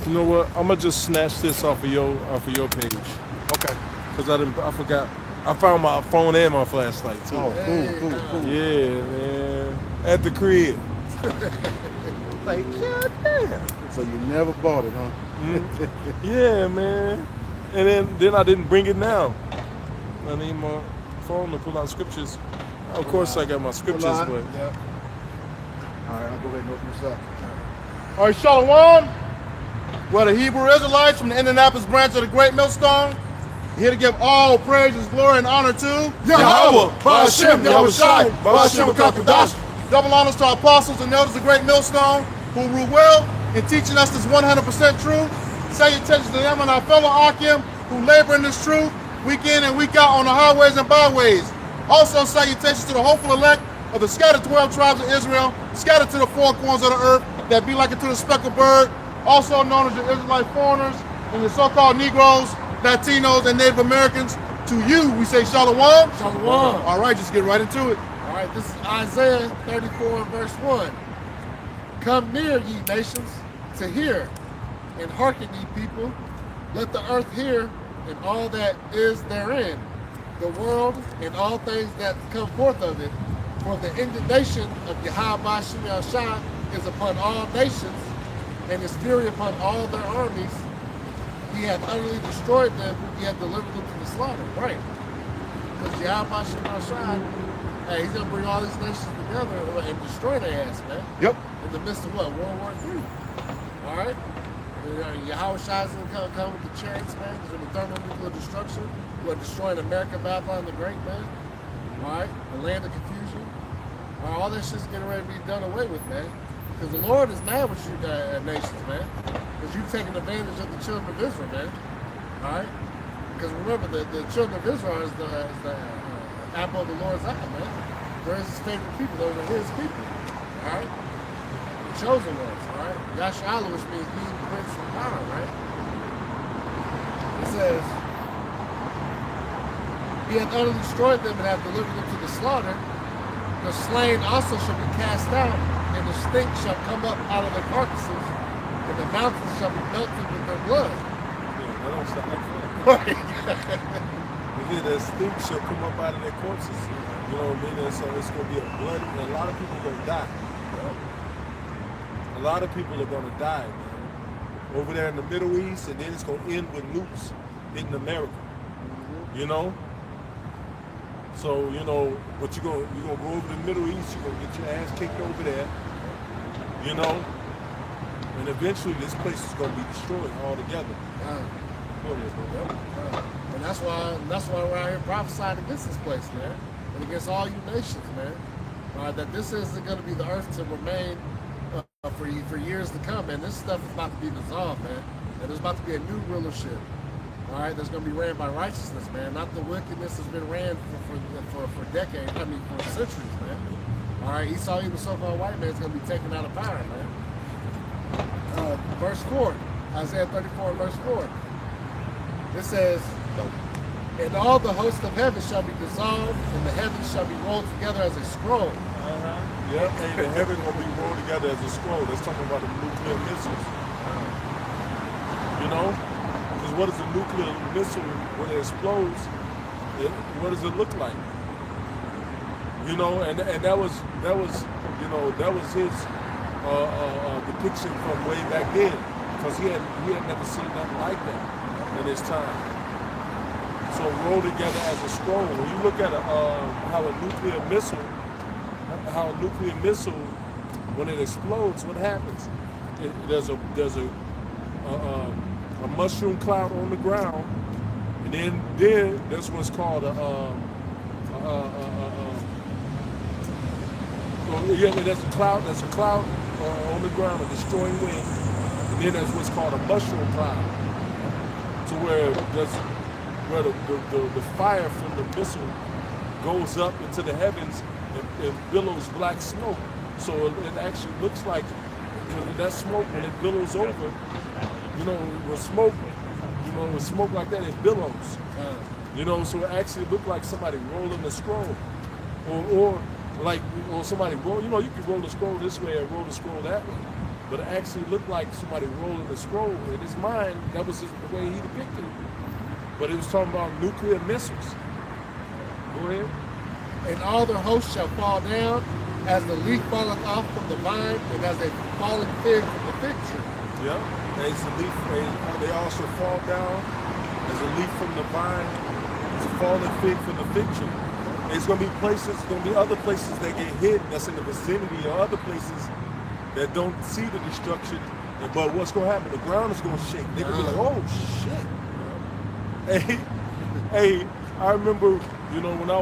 You know what? I'm gonna just snatch this off of your page. Okay. Cause I forgot. I found my phone and my flashlight too. Oh, cool. Yeah, man. At the crib. Like, God damn. So you never bought it, huh? Yeah, man. And then I didn't bring it now. I need my phone to pull out scriptures. Of course, I got my scriptures, Hold but on. Yep. All right, I'll go ahead and open this up. All right, Shalom. We're the Hebrew Israelites from the Indianapolis branch of the Great Millstone. Here to give all praises, glory, and honor to Yahweh, Ba'ashem, Yahushai, Ba'ashem, Kakadash. Double honors to our apostles and elders of the Great Millstone who rule well in teaching us this 100% truth. Salutations to them and our fellow Akim who labor in this truth week in and week out on the highways and byways. Also salutations to the hopeful elect of the scattered 12 tribes of Israel, scattered to the four corners of the earth, that be like it to the speckled bird, also known as the Israelite foreigners and the so-called Negroes, Latinos, and Native Americans. To you, we say Shalom. Shalom. All right, just get right into it. All right, this is Isaiah 34, verse 1. Come near, ye nations, to hear, and hearken, ye people. Let the earth hear, and all that is therein, the world, and all things that come forth of it. For the indignation of Yahweh Shem Yahshua is upon all nations, and his fury upon all their armies. He hath utterly destroyed them, he hath delivered them to the slaughter. Right. Because Yahweh Shem Yahshua, hey, he's going to bring all these nations together and destroy their ass, man. Yep. In the midst of what? World War III. All right? Yahweh Shai is going to come with the chariots, man. He's going to thermonuclear destruction. We're destroying America, Babylon the Great, man. All right? The land of confusion. All that shit's getting ready to be done away with, man. Because the Lord is mad with you nations, man. Because you've taken advantage of the children of Israel, man. All right? Because remember, the children of Israel is the apple of the Lord's eye, man. They're his favorite people. Those are his people. All right? The chosen ones, all right? Yasha'ala, which means being prince from power, right? It says, he hath utterly destroyed them and hath delivered them to the slaughter. The slain also shall be cast out, and the stink shall come up out of their carcasses, and the mountains shall be melted with their blood. Yeah, that don't sound like fun. Yeah, that stink shall come up out of their corpses. You know what I mean? And so it's going to be a bloody, and a lot of people are going to die. A lot of people are going to die, man. Over there in the Middle East, and then it's going to end with nukes hitting America. You know? So, you know, but you're gonna go over to the Middle East, you're gonna get your ass kicked over there, you know? And eventually this place is gonna be destroyed altogether. And that's why we're out here prophesying against this place, man. And against all you nations, man. That this isn't gonna be the earth to remain for years to come, man. This stuff is about to be dissolved, man. And there's about to be a new rulership. All right, that's going to be ran by righteousness, man. Not the wickedness that's been ran for decades, for centuries, man. All right, Esau, even so-called white man, is going to be taken out of power, man. Verse 4, Isaiah 34, verse 4. It says, and all the hosts of heaven shall be dissolved, and the heavens shall be rolled together as a scroll. Yep, and the heaven going to be rolled together as a scroll. That's talking about the nuclear missiles. You know? What is a nuclear missile when it explodes? What does it look like? You know, and that was you know, that was his depiction from way back then, because he had never seen nothing like that in his time. So rolled together as a scroll. When you look at how a nuclear missile, when it explodes, what happens? There's a mushroom cloud on the ground, and then that's what's called there's a cloud on the ground, a destroying wind, and then there's what's called a mushroom cloud, to where the fire from the missile goes up into the heavens and billows black smoke. So it actually looks like, you know, that smoke, when it billows over, you know, with smoke like that, it billows. You know, so it actually looked like somebody rolling the scroll. Or somebody roll, you know, you can roll the scroll this way and roll the scroll that way. but it actually looked like somebody rolling a scroll. In his mind, that was just the way he depicted it. But it was talking about nuclear missiles. Go ahead. And all their hosts shall fall down as the leaf falleth off from the vine, and as a fallen fig from the fig tree. Yeah. As a leaf, they also fall down as a leaf from the vine, as a fallen fig from the fig tree. There's going to be places, going to be other places that get hit that's in the vicinity, or other places that don't see the destruction. But what's going to happen? The ground is going to shake. They're going to be like, oh shit. Hey, I remember, when I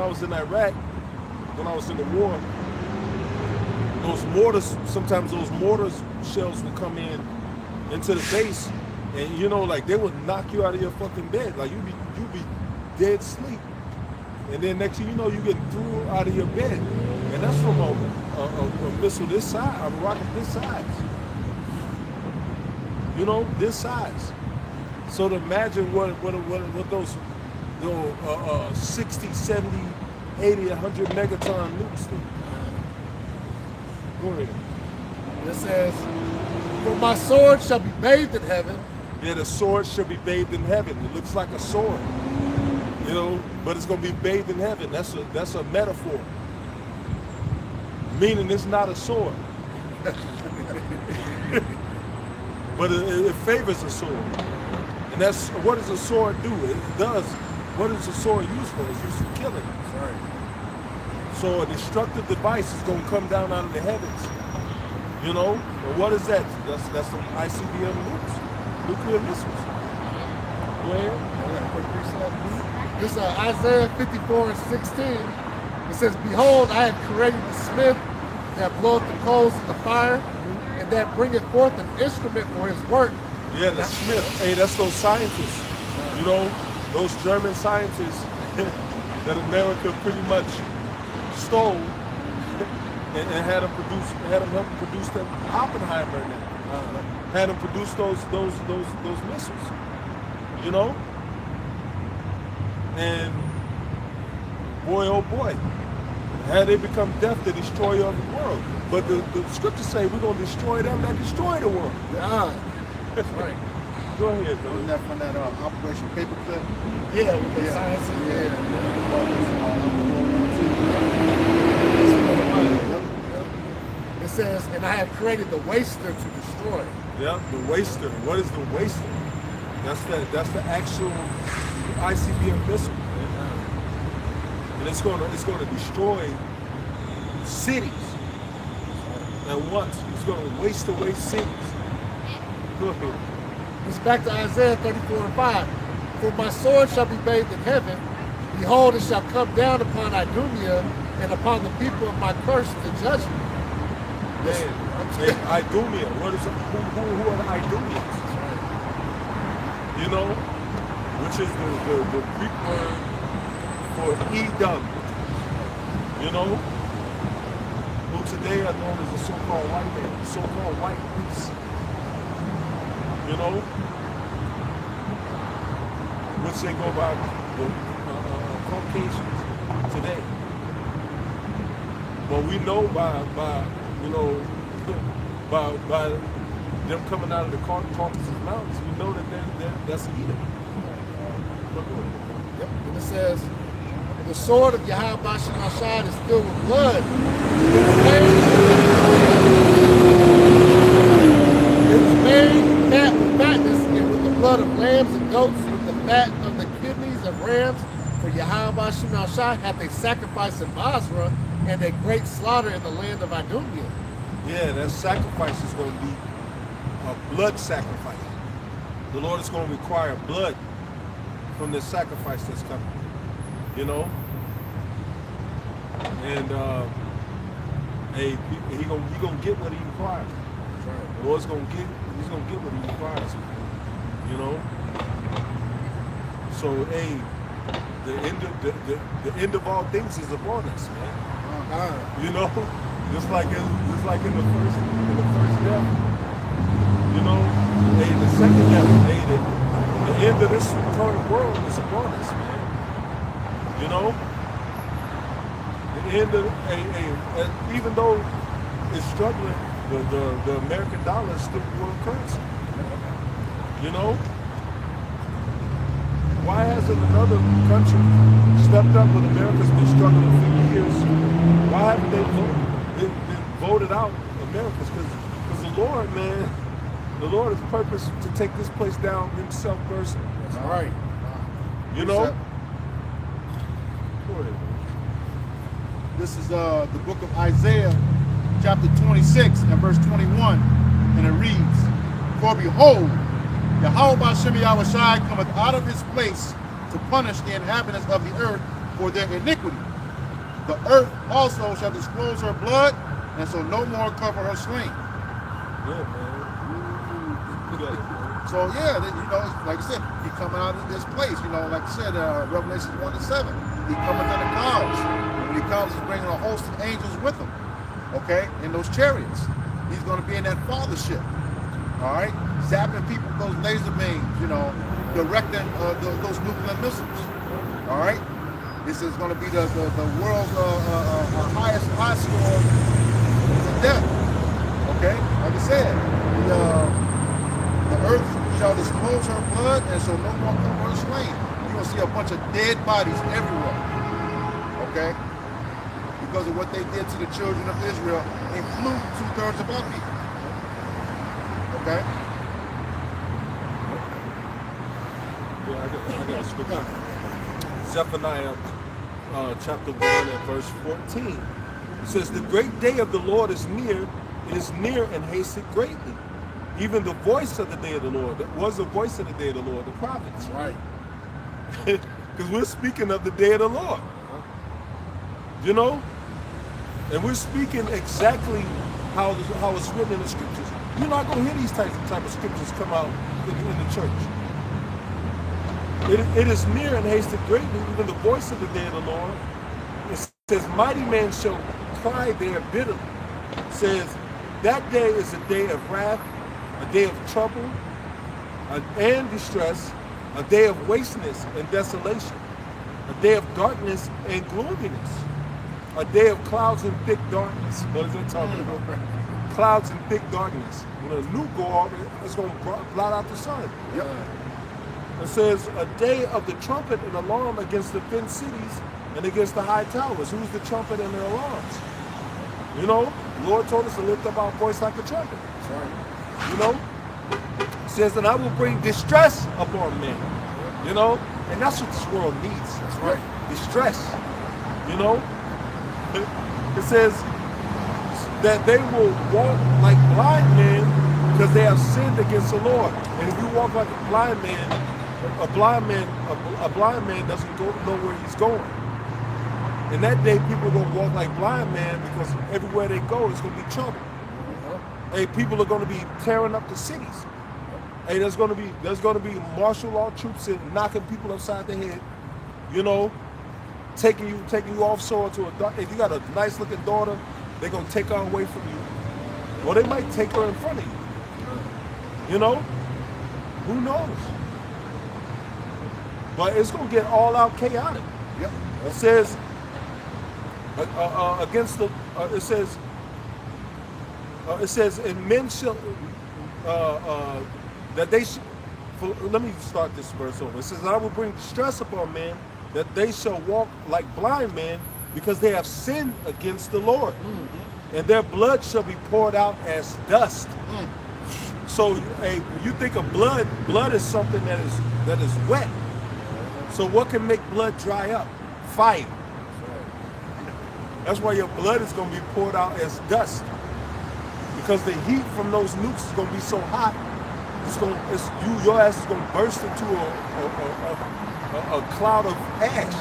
was in Iraq, when I was in the war, those mortars, sometimes those mortar shells would come into the base, and like they would knock you out of your fucking bed. Like you'd be dead asleep. And then next thing you know, you get threw out of your bed. And that's from a missile this size, a rocket this size. This size. So to imagine what those 60, 70, 80, 100 megaton nukes do. Go ahead. It says, for my sword shall be bathed in heaven. Yeah, the sword shall be bathed in heaven. It looks like a sword. But it's going to be bathed in heaven. That's a metaphor. Meaning it's not a sword. But it favors a sword. And that's, what does a sword do? It does. What is a sword used for? It's used for killing. Right. So a destructive device is going to come down out of the heavens. And what is that? That's some ICBM nukes, nuclear missiles. Go ahead. This Isaiah 54:16. It says, behold, I have created the smith that bloweth the coals in the fire, and that bringeth forth an instrument for his work. Yeah, the smith. Hey, that's those scientists. Those German scientists that America pretty much stole and had them help produce them Oppenheimer now. Had them produce those missiles. And boy, oh boy, had they become death, they destroy the world. But the scriptures say we're going to destroy them that destroy the world. Yeah, that's right. Go ahead, though. Wasn't that from that Operation Paperclip? Yeah, with the science. It says, and I have created the waster to destroy. Yeah, the waster. What is the waster? That's the actual ICBM missile. And it's gonna destroy cities at once. It's gonna waste away cities. Go ahead. It's back to Isaiah 34:5. For my sword shall be bathed in heaven. Behold, it shall come down upon Idumea and upon the people of my curse to judgment. Man, Idumea. What is who are the Idumeans? Which is the Greek word for Edom. Who today are known as the so-called white man, so-called white Greeks. Which they go by the Caucasians today. But we know by them coming out of the Caucasus Mountains, we know that that's Edom. Yep. And it says, the sword of Yahweh Shemashad is filled with blood. It was made fat with fatness, and with the blood of lambs and goats, with the fat of the kidneys of rams. For Yahweh Shemashad hath a sacrifice in Basra, and a great slaughter in the land of Idumea. Yeah, that sacrifice is going to be a blood sacrifice. The Lord is going to require blood from the sacrifice that's coming. And he gonna get what he requires. The Lord's gonna get what he requires. So the end of all things is upon us, man. Just like in the first death. The second death, the end of this current world is upon us, man. The end of even though it's struggling, the American dollar is still world currency. You know? Why hasn't another country stepped up when America's been struggling for years? Why haven't they been voted out, Americans? Because the Lord, man, the Lord has purposed to take this place down himself personally. That's right. You know? Go ahead. This is the book of Isaiah, chapter 26 and verse 21, and it reads, "For behold, Yahweh B'Shem Yahushai cometh out of his place to punish the inhabitants of the earth for their iniquity. The earth also shall disclose her blood, and so no more cover her slain." Yeah, man. So yeah, you know, like I said, he coming out of this place. You know, like I said, Revelation 1-7, he cometh in the clouds. When he comes, he's bringing a host of angels with him. Okay, in those chariots, he's going to be in that fathership. All right, zapping people with those laser beams. You know, directing those nuclear missiles. All right, this is going to be the world's highest high score to death. Okay, like I said, the earth shall disclose her blood, and so no more cover her slain. You're going to see a bunch of dead bodies everywhere. Okay? Because of what they did to the children of Israel, including 2/3 of our people. Okay? Yeah, I got a scripture. Zephaniah chapter 1 and verse 14. It says, "The great day of the Lord is near, it is near and hasted greatly. Even the voice of the day of the Lord." That was the voice of the day of the Lord, the prophets. Right. Because we're speaking of the day of the Lord. You know? And we're speaking exactly how it's written in the scriptures. You're not going to hear these type of scriptures come out in the church. It is near and hasted greatly, even the voice of the day of the Lord. It says, "Mighty men shall cry there bitterly." It says, "That day is a day of wrath, a day of trouble and distress, a day of wasteness and desolation, a day of darkness and gloominess, a day of clouds and thick darkness." What is that talking about? Clouds and thick darkness. When a nuke go off, it's going to blot out the sun. Yep. It says, "A day of the trumpet and alarm against the fenced cities and against the high towers." Who's the trumpet and the alarms? You know, the Lord told us to lift up our voice like a trumpet. That's right. You know, it says, "And I will bring distress upon men." You know, and that's what this world needs. That's right. Distress. You know, it says that they will walk like blind men because they have sinned against the Lord. And if you walk like a blind man doesn't know where he's going. And that day, people are gonna walk like blind men because everywhere they go, it's gonna be trouble. Hey, people are going to be tearing up the cities. Hey, there's going to be martial law troops and knocking people upside the head. You know, taking you offshore to a. If you got a nice looking daughter, they're going to take her away from you, or they might take her in front of you. You know, who knows? But it's going to get all out chaotic. Yep. It says against the. It says. And men shall, that they should, let me start this verse over. It says, "I will bring distress upon men, that they shall walk like blind men, because they have sinned against the Lord. And their blood shall be poured out as dust." So when you think of blood is something that is wet. So what can make blood dry up? Fire. That's why your blood is going to be poured out as dust. Because the heat from those nukes is going to be so hot, your ass is going to burst into a cloud of ash.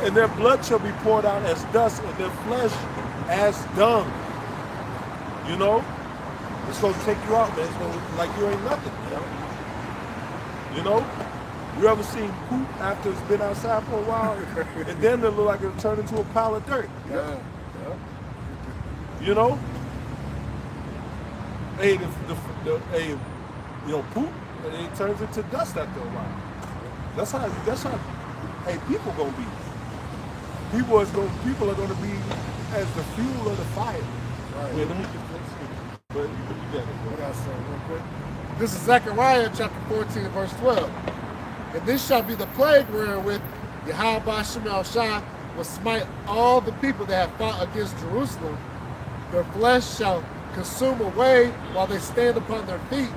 And their blood shall be poured out as dust, and their flesh as dung. You know, it's going to take you out, man. It's going to look like you ain't nothing. You know, you ever seen poop after it's been outside for a while, and then it look like it'll turn into a pile of dirt. Yeah. You know, hey, poop, and it turns into dust after a while. That's how. Hey, people gonna be. People are gonna be as the fuel of the fire. Right. Yeah, let me get this. But you can do that. I got something real quick. This is Zechariah chapter 14, verse 12. And this shall be the plague wherewith Yahweh Shemel Shah will smite all the people that have fought against Jerusalem. Their flesh shall consume away while they stand upon their feet,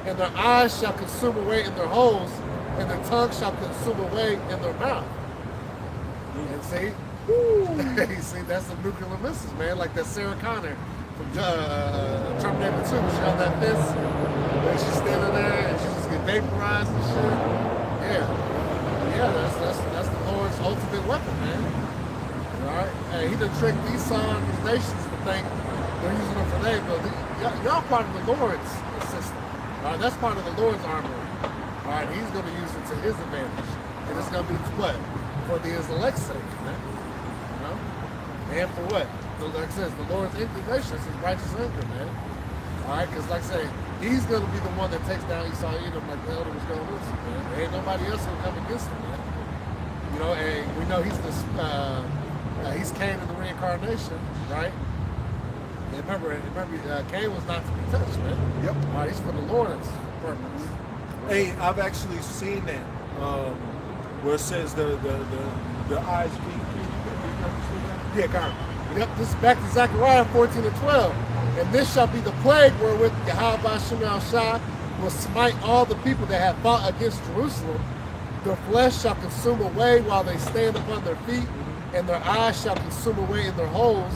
and their eyes shall consume away in their holes, and their tongue shall consume away in their mouth. And see, you see, that's the nuclear missiles, man, like that Sarah Connor from Terminator 2. She held that fist, and she's standing there, and she just get vaporized and shit. Yeah, that's the Lord's ultimate weapon, man. All right, and he done tricked these nations to think they're using them for their, but y'all part of the Lord's system. All right, that's part of the Lord's armory. All right, he's going to use it to his advantage, and it's going to be what? For his elect's sake, man. You know? And for what? Like I said, the Lord's indignation is his righteous anger, man. All right, because like I say, he's going to be the one that takes down Esau Edom like the elder was going to listen, man. There ain't nobody else who'll come against him, man. You know, and we know he's he's Cain in the reincarnation, right? And remember, Cain was not to be touched, man. Yep. All right, he's for the Lord's purpose. Hey, I've actually seen that where it says the eyes. Yeah, God. Yep, this is back to Zechariah 14 and 12. And this shall be the plague wherewith Yahweh Shemel Shah will smite all the people that have fought against Jerusalem. Their flesh shall consume away while they stand upon their feet, and their eyes shall consume away in their holes,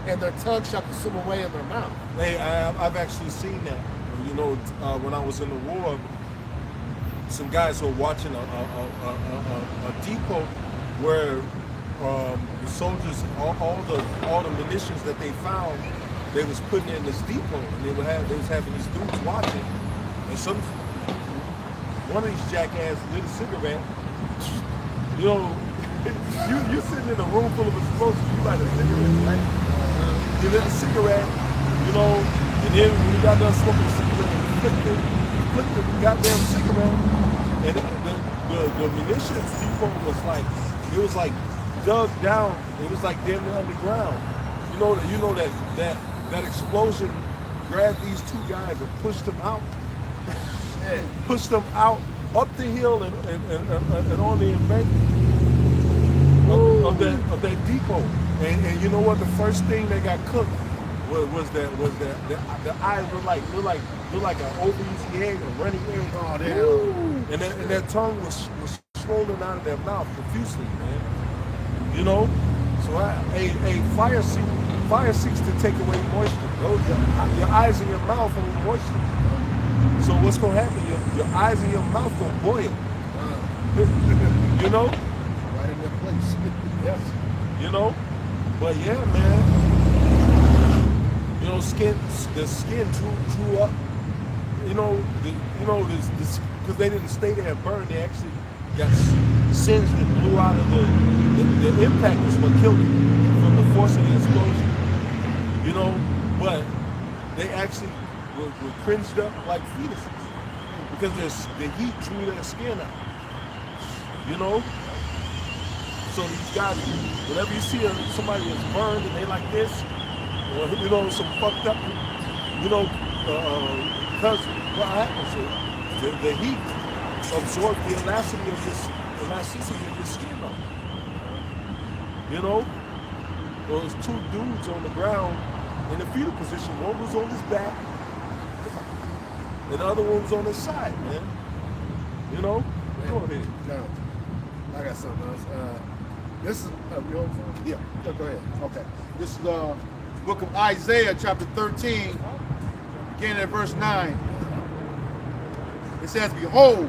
and their tongue shall consume away in their mouth. Hey, I've actually seen that. You know, when I was in the war, some guys were watching a depot where the soldiers, all the munitions that they found, they was putting in this depot, and they was having these dudes watching, and one of these jackasses lit a cigarette. You know, you sitting in a room full of explosives, you light a cigarette, right? You lit a cigarette, you know, and then when you got done smoking a cigarette, you flipped the goddamn cigarette, and the munitions depot was like dug down. It was like damn near underground. You know that explosion grabbed these two guys and pushed them out. Pushed them out up the hill and on the embankment of that depot. And you know what? The first thing they got cooked was that the eyes looked like an over easy egg, a runny egg. Oh, damn. And that tongue was swollen out of their mouth profusely, man. You know? So fire seeks to take away moisture. Your eyes and your mouth hold moisture. So what's gonna happen? Your eyes and your mouth gonna boil. You know? Right in their place. Yes. You know? But yeah, man. You know, the skin drew up. You know, this because they didn't stay there and burn. They actually got singed and blew out of the impact was what killed them from the force of the explosion. You know, but they actually were cringed up like fetuses because the heat drew their skin out. You know? So these guys, whenever you see somebody that's burned and they like this, or you know, some fucked up, you know, because what happens is the heat absorbs the elasticity of your skin up. You know? Those two dudes on the ground in the fetal position, one was on his back, and the other one was on his side, man. You know? Go ahead. No, I got something else. This is your phone? Yeah. Go ahead. Okay. This is the book of Isaiah, chapter 13, beginning at verse 9. It says, "Behold,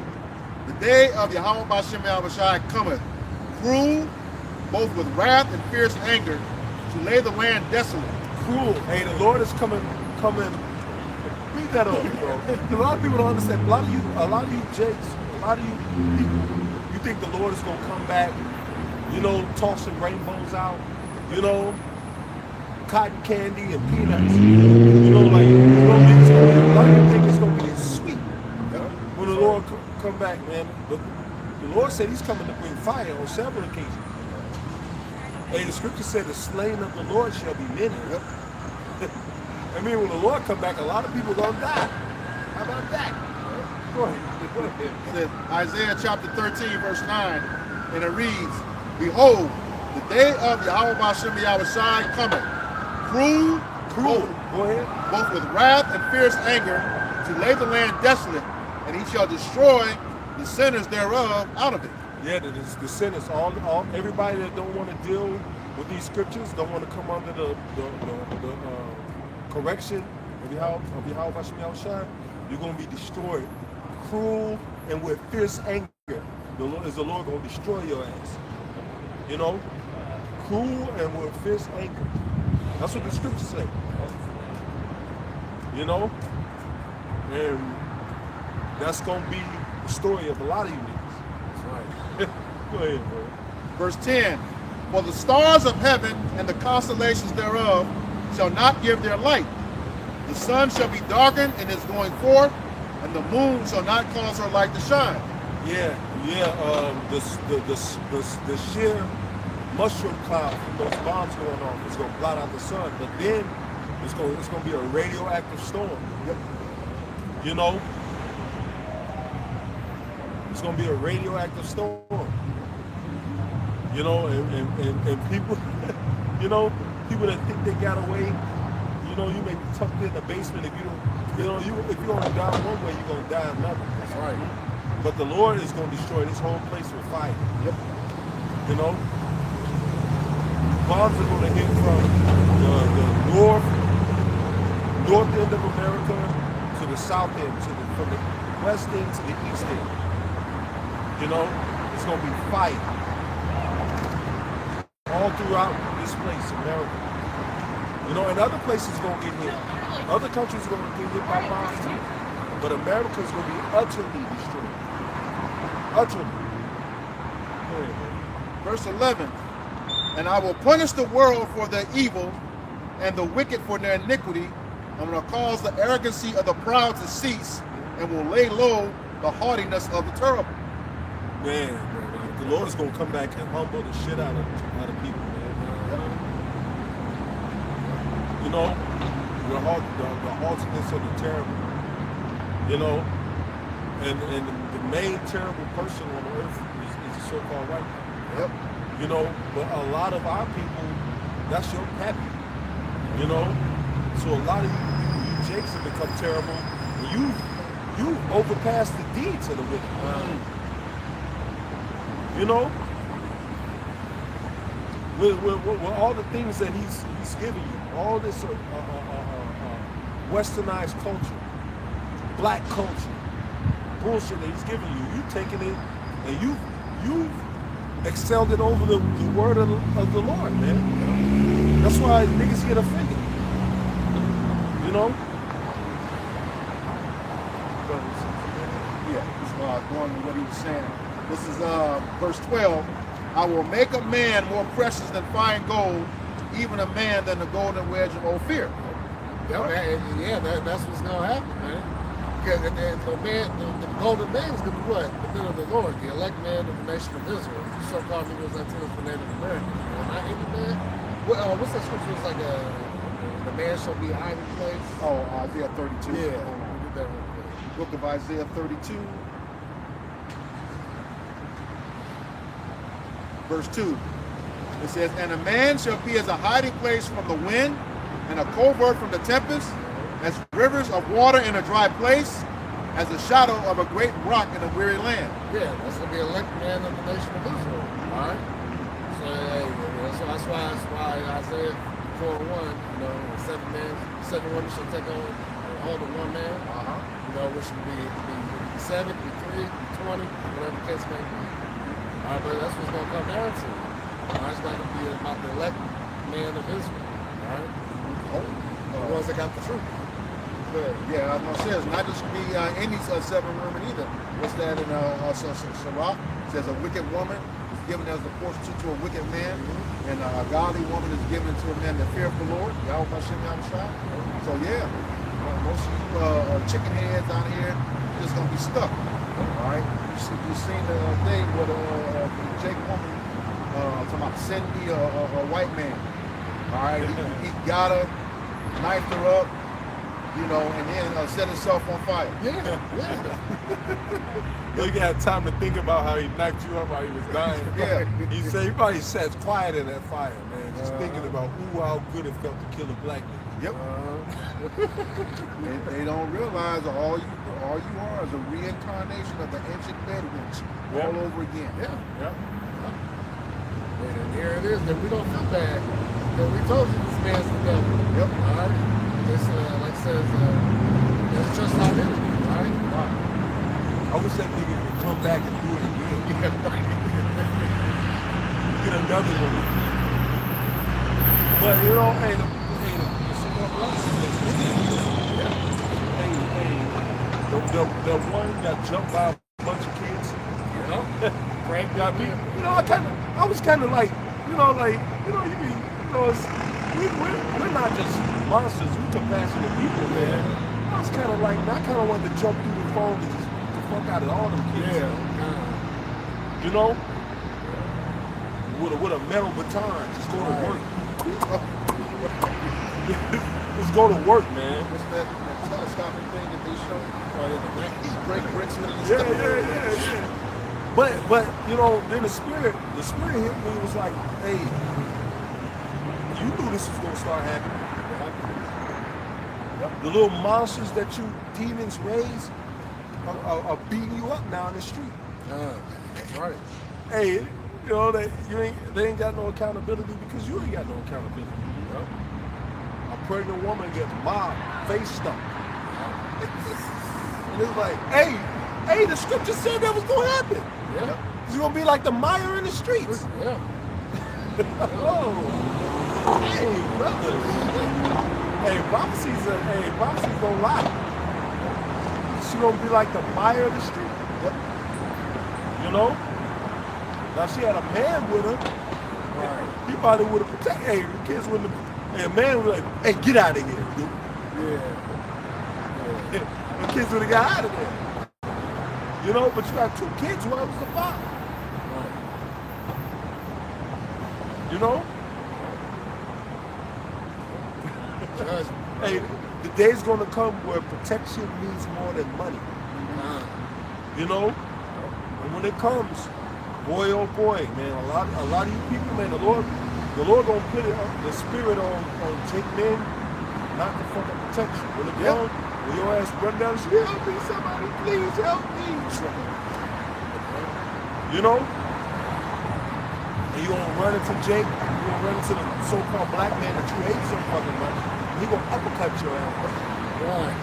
the day of Yahweh Bashem Yahushai cometh, cruel, both with wrath and fierce anger, to lay the land desolate." Cruel. Hey, the Lord is coming. Read that up, bro. A lot of people don't understand. A lot of you jakes, a lot of you people, you think the Lord is gonna come back, you know, toss some rainbows out, you know, cotton candy and peanuts. You know, like a lot of you think it's gonna be sweet when the Lord come back, man. But the Lord said He's coming to bring fire on several occasions. Hey, the scripture said the slain of the Lord shall be many. Yep. I mean, when the Lord come back, a lot of people gonna die. How about that? Go ahead. Go ahead. It says Isaiah chapter 13, verse 9, and it reads, Behold, the day of Yahweh Bashem Yahushai cometh, cruel, Go ahead. both with wrath and fierce anger, to lay the land desolate, and he shall destroy the sinners thereof out of it. Yeah, the sinners, everybody that don't want to deal with these scriptures, don't want to come under the correction of Yahweh Bashem Yahushai, you're going to be destroyed. Cruel and with fierce anger, the Lord going to destroy your ass. You know? Cruel and with fierce anger. That's what the scriptures say. You know? And that's going to be the story of a lot of you niggas. That's right. Go ahead, bro. Verse 10, For the stars of heaven and the constellations thereof shall not give their light. The sun shall be darkened in its going forth, and the moon shall not cause her light to shine. Yeah. The sheer mushroom cloud from those bombs going off is going to blot out the sun, but then it's going to be a radioactive storm. Yep. You know, it's going to be a radioactive storm. You know, and people, you know, people that think they got away. You know, you may be tucked in the basement if you don't. You know, if you only die one way, you're going to die another. That's right. But the Lord is going to destroy this whole place with fire. Yep. You know? Bombs are going to hit from the north end of America to the south end, from the west end to the east end. You know? It's going to be fire. All throughout this place, America. You know, and other places are going to get hit. Other countries are going to get hit by bombs too. But America is going to be utterly destroyed. Utterly. Verse 11, And I will punish the world for their evil and the wicked for their iniquity. I'm going to cause the arrogancy of the proud to cease and will lay low the haughtiness of the terrible. Man, the Lord is going to come back and humble the shit out of people, man. You know, the haughtiness of the terrible. You know, and the main terrible person on earth is the so-called white man. Yep. You know, but a lot of our people, that's your pappy. You know, so a lot of you jakes have become terrible. And you overpassed the deeds of the wicked. You know, with all the things that he's giving you, all this westernized culture, black culture, bullshit that he's giving you, you taking it and you've excelled it over the word of the Lord, man. That's why niggas get offended. You know? Yeah, it's going to what he was saying. This is verse 12. I will make a man more precious than fine gold, even a man than the golden wedge of Ophir. Yeah, that's what's going to happen, man. Because the golden man is going to be what? The men of the Lord, the elect man of the nation of Israel. The so-called Negroes, Latinos, for Native Americans. Not any man. What's that scripture? It's like the man shall be a hiding place. Oh, Isaiah 32. Yeah, we did that real quick. Book of Isaiah 32. Verse 2. It says, And a man shall be as a hiding place from the wind, and a covert from the tempest, as rivers of water in a dry place, as the shadow of a great rock in a weary land. Yeah, that's going to be elect man of the nation of Israel. All right? So that's why Isaiah 4:1, seven women shall take on hold of one man. You know, which would be 7, be 3, be 20, whatever the case may be. All right, but that's what's going to come down to. All right, it's not going to be about the elect man of Israel. All right? The ones that got the truth. Good. Yeah, I was going to say, it's not just be any 7 women either. What's that in Sirach? It says a wicked woman is given as the portion to a wicked man, and a godly woman is given to a man that feareth the Lord. Yahweh Hashem Yahushua. So yeah, most of you chicken heads down here just going to be stuck. All right? You've seen the thing with the Jake woman talking about Cindy, a white man. All right, he got her, knifed her up, you know, and then set himself on fire. Yeah. You got time to think about how he knocked you up while he was dying. Yeah. He said he probably sat quiet in that fire, man, just thinking about how good it felt to kill a black man. Yep. They don't realize all you are is a reincarnation of the ancient Bedouins all over again. Yeah. And here it is that we don't feel bad. That we told you this man's the devil. Yep. All right. This, like it says, it's just not in it. All right. I wish that nigga could come back and do it again. Get another one. But you know, hey, the one that jumped by a bunch of kids. You know? Frank got me. You know, I was kind of like, we're not just monsters, we're compassionate people, man. I was kind of like, I kind of wanted to jump through the phone and just get the fuck out of all them kids. Yeah. You know? With a metal baton, just go to work. Just go to work, man. What's that telescopic thing that they show? The break bricks with it. Yeah. But you know, then the spirit hit me. It was like, hey, you knew this was gonna start happening. Yep. The little monsters that you demons raise are beating you up now in the street. That's right. Hey, you know they ain't got no accountability because you ain't got no accountability. Yep. A pregnant woman gets mobbed, face stumped. And it's like, hey, the scripture said that was gonna happen. Yeah. It's gonna be like the mire in the streets. Yeah. Oh, hey, brothers. Hey, prophecies don't lie. She gonna be like the mire of the street. Yep. You know? Now she had a man with her. Right. He probably would have protected. Hey, the kids wouldn't have. Hey, a man was like, hey, get out of here, dude. Yeah. The kids would have got out of there. You know, but you got two kids, who was the father? Right. You know? Judgment. Hey, the day's gonna come where protection means more than money. You know? And when it comes, boy oh boy, man, a lot of you people, man, the Lord gonna put it the spirit on take men not to fucking protect you. When it comes, when your ass run down the street, help me, somebody, please help me. You know? And you gonna run into Jake, you gonna run into the so-called black man that you hate so fucking much, and he gonna uppercut your ass. Right.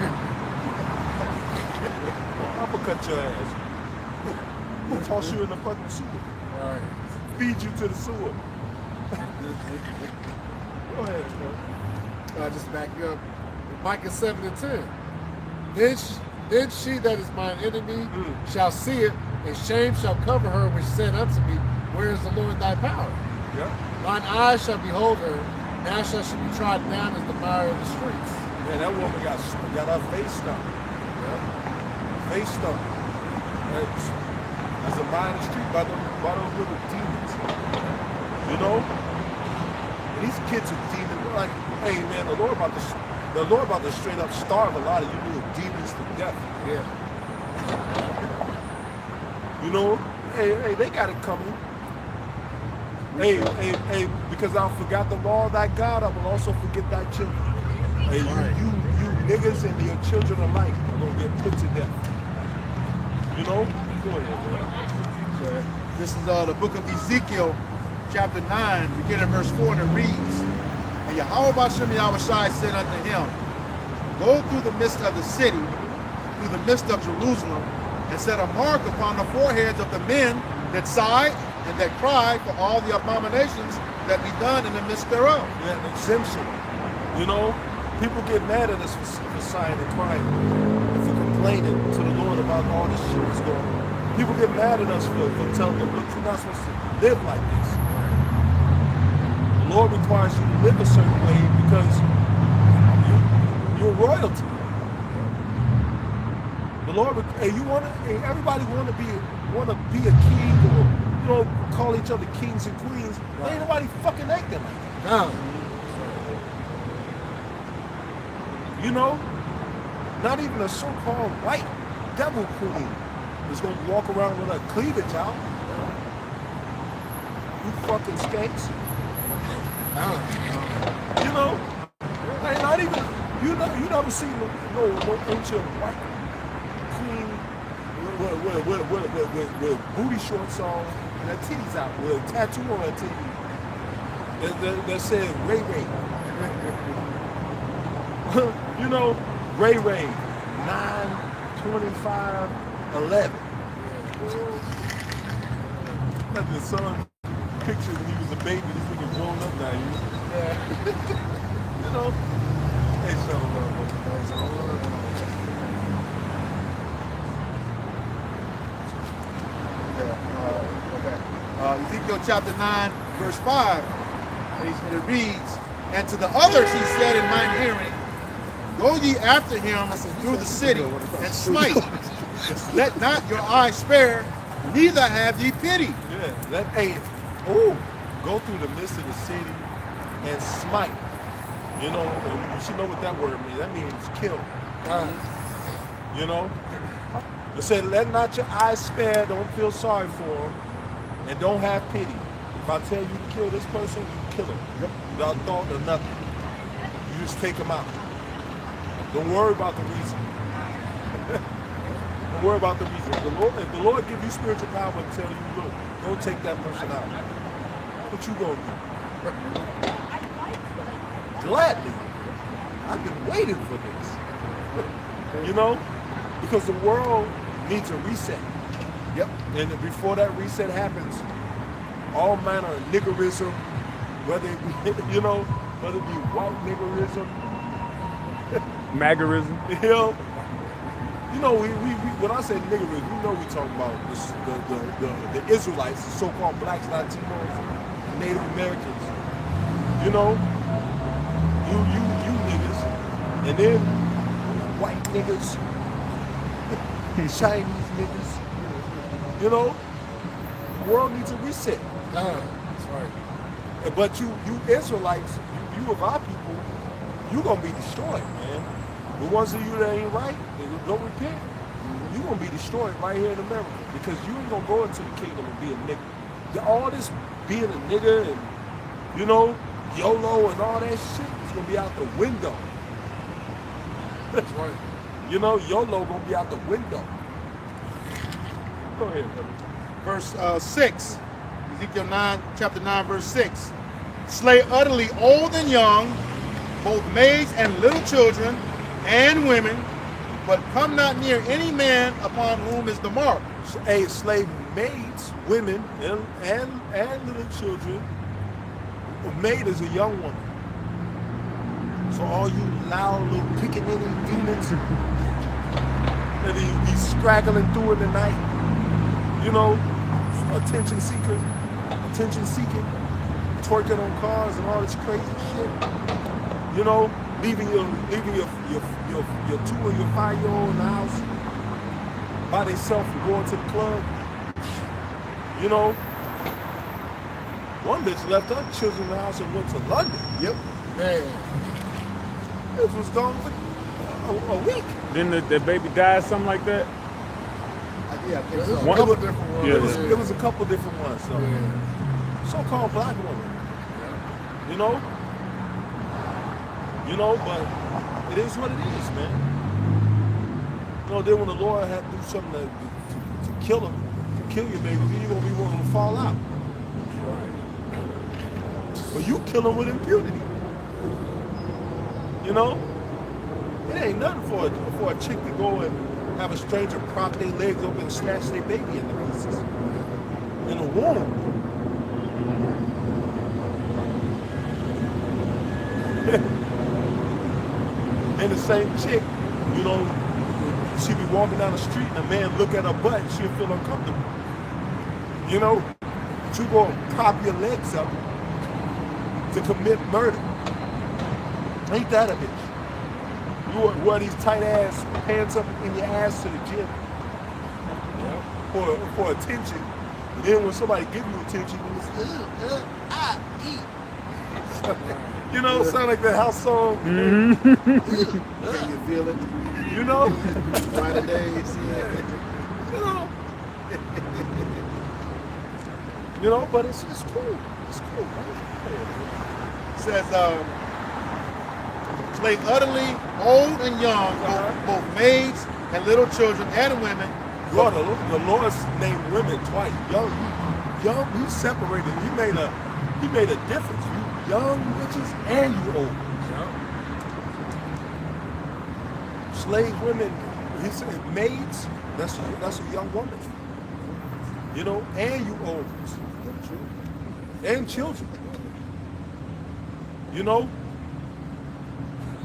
Uppercut your ass. He'll toss you in the fucking sewer. Right. Feed you to the sewer. Go ahead, man. Just back up. Micah 7:10. Then she that is mine enemy shall see it, and shame shall cover her, which said unto me, where is the Lord thy power? Yeah. Mine eyes shall behold her, now shall she be trodden down as the mire of the streets. Man, that woman got her face stumped. Face stumped. As a mire in the street by those little demons. You know? And these kids are demons. Like, hey man, the Lord about to straight up starve a lot of you little demons to death. Yeah. You know? Hey, they got it coming. Hey, because I forgot the law of thy God, I will also forget thy children. Hey, you niggas and your children alike are gonna get put to death. You know? Go ahead, man. This is the book of Ezekiel, chapter 9, beginning verse 4, and it reads, And Yahweh Bashem Yahushai said unto him, Go through the midst of the city, through the midst of Jerusalem, and set a mark upon the foreheads of the men that sigh and that cry for all the abominations that be done in the midst thereof. Yeah, an exemption. You know, people get mad at us for sighing and crying, and for complaining to the Lord about all this shit that's going on. People get mad at us for telling them, look, you're not supposed to live like this. The Lord requires you to live a certain way because you're royalty. The Lord, everybody want to be a king or you know, call each other kings and queens. Right. Ain't nobody fucking acting like that. No. You know, not even a so-called white devil queen is gonna walk around with her cleavage out. You fucking skanks. You know, like not even you never seen no ancient white queen with booty shorts on and her titties out with a tattoo on her titty that said Ray Ray. You know, Ray Ray 9/25/11. Like the son picture when he was a baby, this nigga grown up now. You know? Hey, show love. Ezekiel chapter 9, verse 5, and it reads, "And to the others he said in mine hearing, Go ye after him through the city, and smite. Let not your eye spare, neither have ye pity." Go through the midst of the city and smite. You know, you should know what that word means. That means kill. You know? It said, let not your eyes spare, don't feel sorry for him, and don't have pity. If I tell you to kill this person, you kill him. Without thought or nothing. You just take him out. Don't worry about the reason. Don't worry about the reason. If the Lord give you spiritual power and tell you, look, don't take that person out. What you gonna do? Gladly. I've been waiting for this. You know? Because the world needs a reset. Yep. And before that reset happens, all manner of niggerism, whether it be, you know, whether it be white niggerism, Magarism. You know, we when I say niggerism, you know we talking about the Israelites, the so-called blacks, Latinos, Native Americans. You know, you niggas, and then white niggas, Chinese niggas. You know, the world needs a reset. That's right. But you Israelites, you of our people, you gonna be destroyed, man. The ones of you that ain't right, don't repent. You gonna be destroyed right here in America because you ain't gonna go into the kingdom and be a nigga. All this being a nigga and you know YOLO and all that shit is gonna be out the window. That's right. You know, YOLO gonna be out the window. Go ahead, brother. Verse 6, Ezekiel 9, chapter 9, verse 6. "Slay utterly old and young, both maids and little children, and women, but come not near any man upon whom is the mark." Slave maids, women, and little children. A maid is a young woman. So all you loud little pickaninny demons that be straggling through in the night, you know, attention seeking, twerking on cars and all this crazy shit. You know, leaving your 2 and your 5-year-old in the house by themselves and going to the club. You know, one bitch left her children in the house and went to London. Yep. Man. It was gone for a week. Then the baby died, something like that. Yeah, I think There's so. a couple different ones. Yeah. It was a couple different ones. So. Yeah. So-called black woman. You know? You know, but it is what it is, man. You know, then when the Lord had to do something to kill him, to kill your baby, then you're going to be willing to fall out. But you kill him with impunity. You know? It ain't nothing for a chick to go and have a stranger prop their legs open and snatch their baby into pieces. In the womb. And the same chick, you know, she be walking down the street and a man look at her butt and she'll feel uncomfortable. You know, but you go and prop your legs up to commit murder. Ain't that a bitch? You wear these tight ass pants up in your ass to the gym for attention. And then when somebody give you attention, it's eat. You know, sound like that house song. Can you feel it? You know? Brighter days, yeah. You know, but it's cool. It's cool, man. It says, slay utterly old and young, both maids and little children and women. Lord, the Lord's named women twice. Young, he separated. He made a difference. You young witches and you old. Slave women, he said maids, that's a young woman. You know, and you old. And children. You know?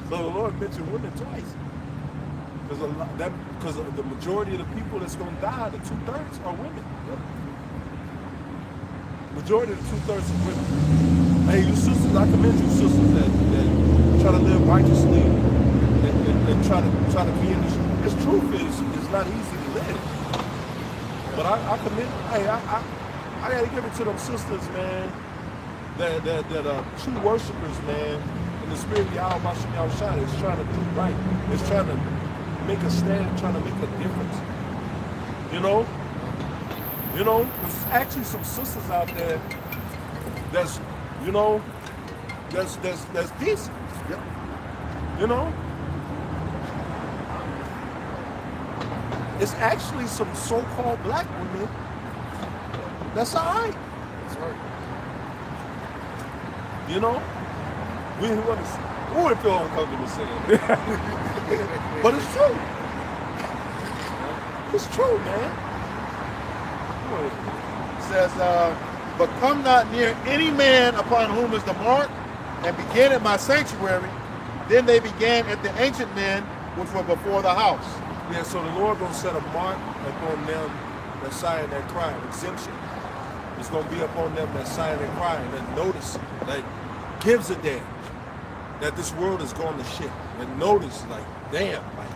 So the Lord mentioned women twice. Because the majority of the people that's going to die, the 2/3 are women. Majority of the 2/3 are women. Hey, you sisters, I commend you sisters that try to live righteously and try to be in this truth is not easy to live. But I commend, hey, I gotta give it to them sisters, man, that are true worshipers, man. In the spirit of Yahweh Shai is trying to do right. It's trying to make a stand, trying to make a difference. You know, there's actually some sisters out there that's decent. Yep. You know, it's actually some so-called black women that's all right. That's right. You know, we want to. Who would feel uncomfortable saying that? But it's true. It's true, man. It says, but come not near any man upon whom is the mark, and begin at my sanctuary. Then they began at the ancient men which were before the house. Yeah, so the Lord gonna set a mark upon them that sign that crying, exemption. It's gonna be upon them that sign and crying, that notice, that gives a damn that this world is going to shit. And notice, like, damn, like,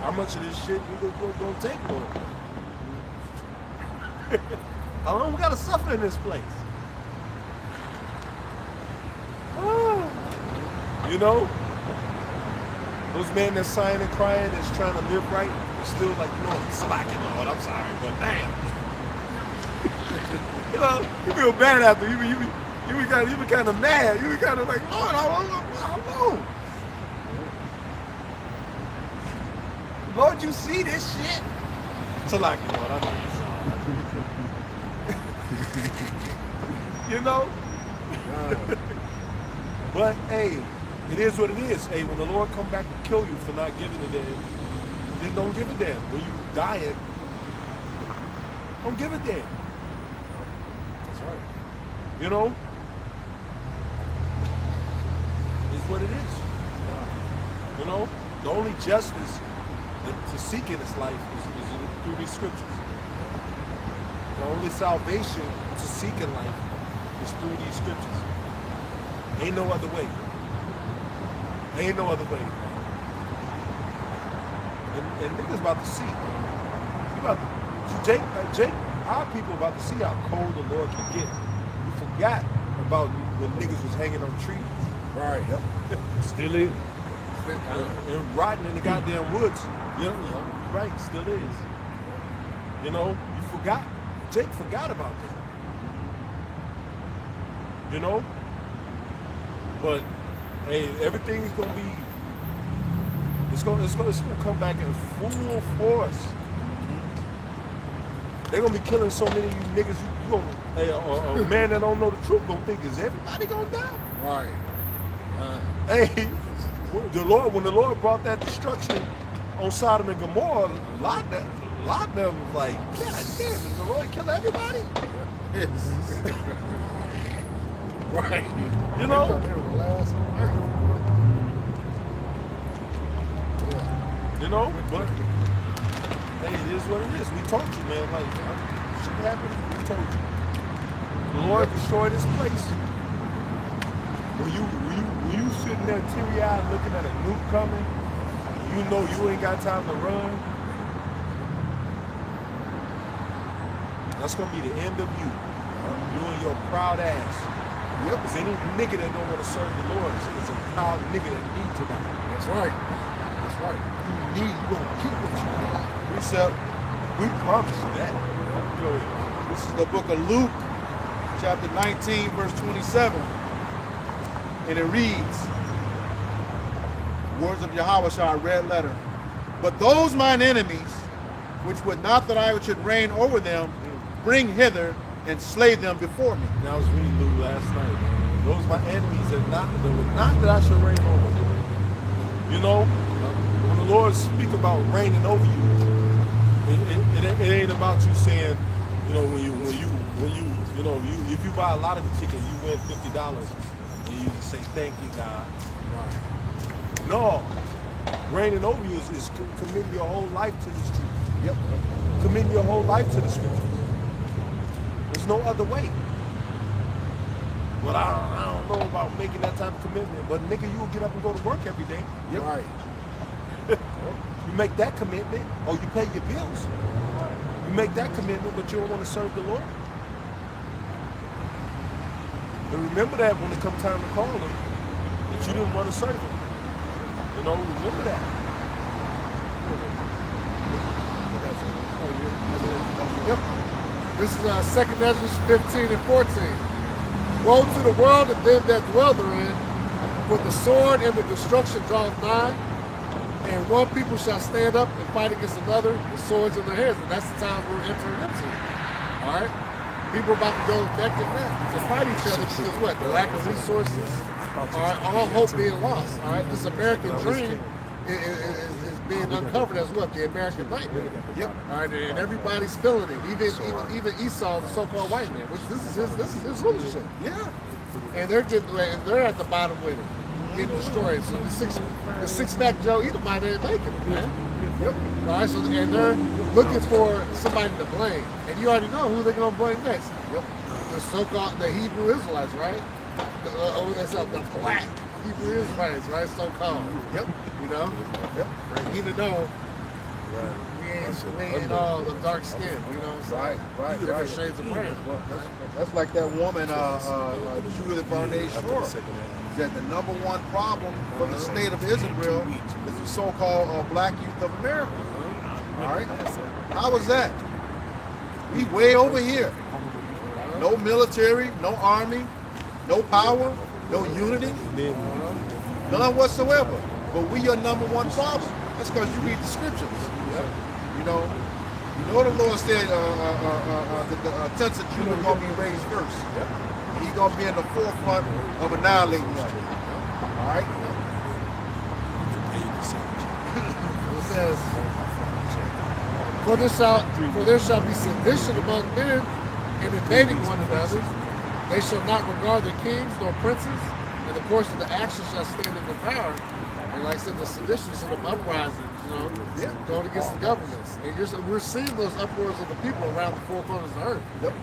how much of this shit we gonna take, Lord? How long we gotta suffer in this place? You know? Those men that sighing and crying that's trying to live right, they're still like, you know, slacking, Lord, I'm sorry, but damn. You know, you feel bad after, you be kind of mad. You be kind of like, Lord, how long? Lord, you see this shit? Salaki, Lord, I know you know? But, hey, it is what it is. Hey, when the Lord come back to kill you for not giving a damn, then don't give a damn. When you dying, don't give a damn. That's right. You know? It's what it is. You know? The only justice to seek in this life is through these scriptures. The only salvation to seek in life is through these scriptures. Ain't no other way. Ain't no other way. And niggas about to see. Jake, our people about to see how cold the Lord can get. You forgot about when niggas was hanging on trees. Right. Yep. Still is. And rotting in the goddamn woods. You know, right, still is. You know, you forgot. Jake forgot about that. You know? But hey, everything's gonna be it's gonna come back in full force. They're gonna be killing so many of you niggas. You gonna, hey, a man that don't know the truth gonna think, is everybody gonna die? Right. Hey, when the Lord brought that destruction on Sodom and Gomorrah, a lot of them was like, God damn, did the Lord kill everybody? Right. You know? You know? But hey, it is what it is. We told you, man. Like, shit happened. We told you. The Lord destroyed this place. When you sitting there teary-eyed looking at a nuke coming, you know you ain't got time to run. That's gonna be the end of you. You and your proud ass. Yep. Because any nigga that don't want to serve the Lord is a proud nigga that needs to die. That's right. That's right. You gonna keep what you got. We promise you that. Go ahead. This is the book of Luke, chapter 19, verse 27. And it reads, words of Yahweh, red letter. But those mine enemies, which would not that I should reign over them, bring hither and slay them before me. Now I was reading Luke last night, man. Those my enemies that would not that I should reign over them. You know, when the Lord speak about reigning over you, it ain't about you saying, you know, if you buy a lottery ticket, you win $50, and you just say thank you, God. Right. No, reigning over you is committing your whole life to this truth. Yep. Committing your whole life to the scriptures. There's no other way. But I don't know about making that type of commitment. But nigga, you will get up and go to work every day. Yep. Right. You make that commitment, or you pay your bills. You make that commitment, but you don't want to serve the Lord. And remember that when it comes time to call him, that you didn't want to serve him. You know, remember that. Yep. This is 2nd Ezra 15 and 14. Woe to the world and them that dwell therein, for the sword and the destruction draweth nigh, and one people shall stand up and fight against another with swords in their hands. And that's the time we're entering into. All right? People are about to go back to fight each other because what? The lack of resources. All right? All hope being lost. All right? This American dream is being uncovered as what? The American nightmare. Yep. All right? And everybody's feeling it. Even Esau, the so-called white man, which this is his rulership. Yeah. And they're at the bottom with it. Getting destroyed. So the six-pack Joe Edomite ain't making it, man. Yep. All right, so and they're looking for somebody to blame. And you already know who they're going to blame next. Yep. The so-called, the Hebrew Israelites, right? The black Hebrew Israelites, right? So-called. Yep. You know? Yep. Even though we ain't all the dark skin, you know what I'm saying? Right. Different shades of brown. That's like that woman, Judith Barnett Shore. That the number one problem for the state of Israel is the so-called black youth of America. All right? How was that? We way over here. No military, no army, no power, no unity, none whatsoever. But we your number one problem. That's because you read the scriptures. You know the Lord said the tents of Judah are going to be raised first. He's going to be in the forefront of annihilating them. All right? It says, for there shall be sedition among men and invading one another. They shall not regard their kings nor princes, and the course of the action shall stand in the power. And like I said, the seditionists and the uprisings, going against the governments. And we're seeing those uproars of the people around the four corners of the earth. Yep.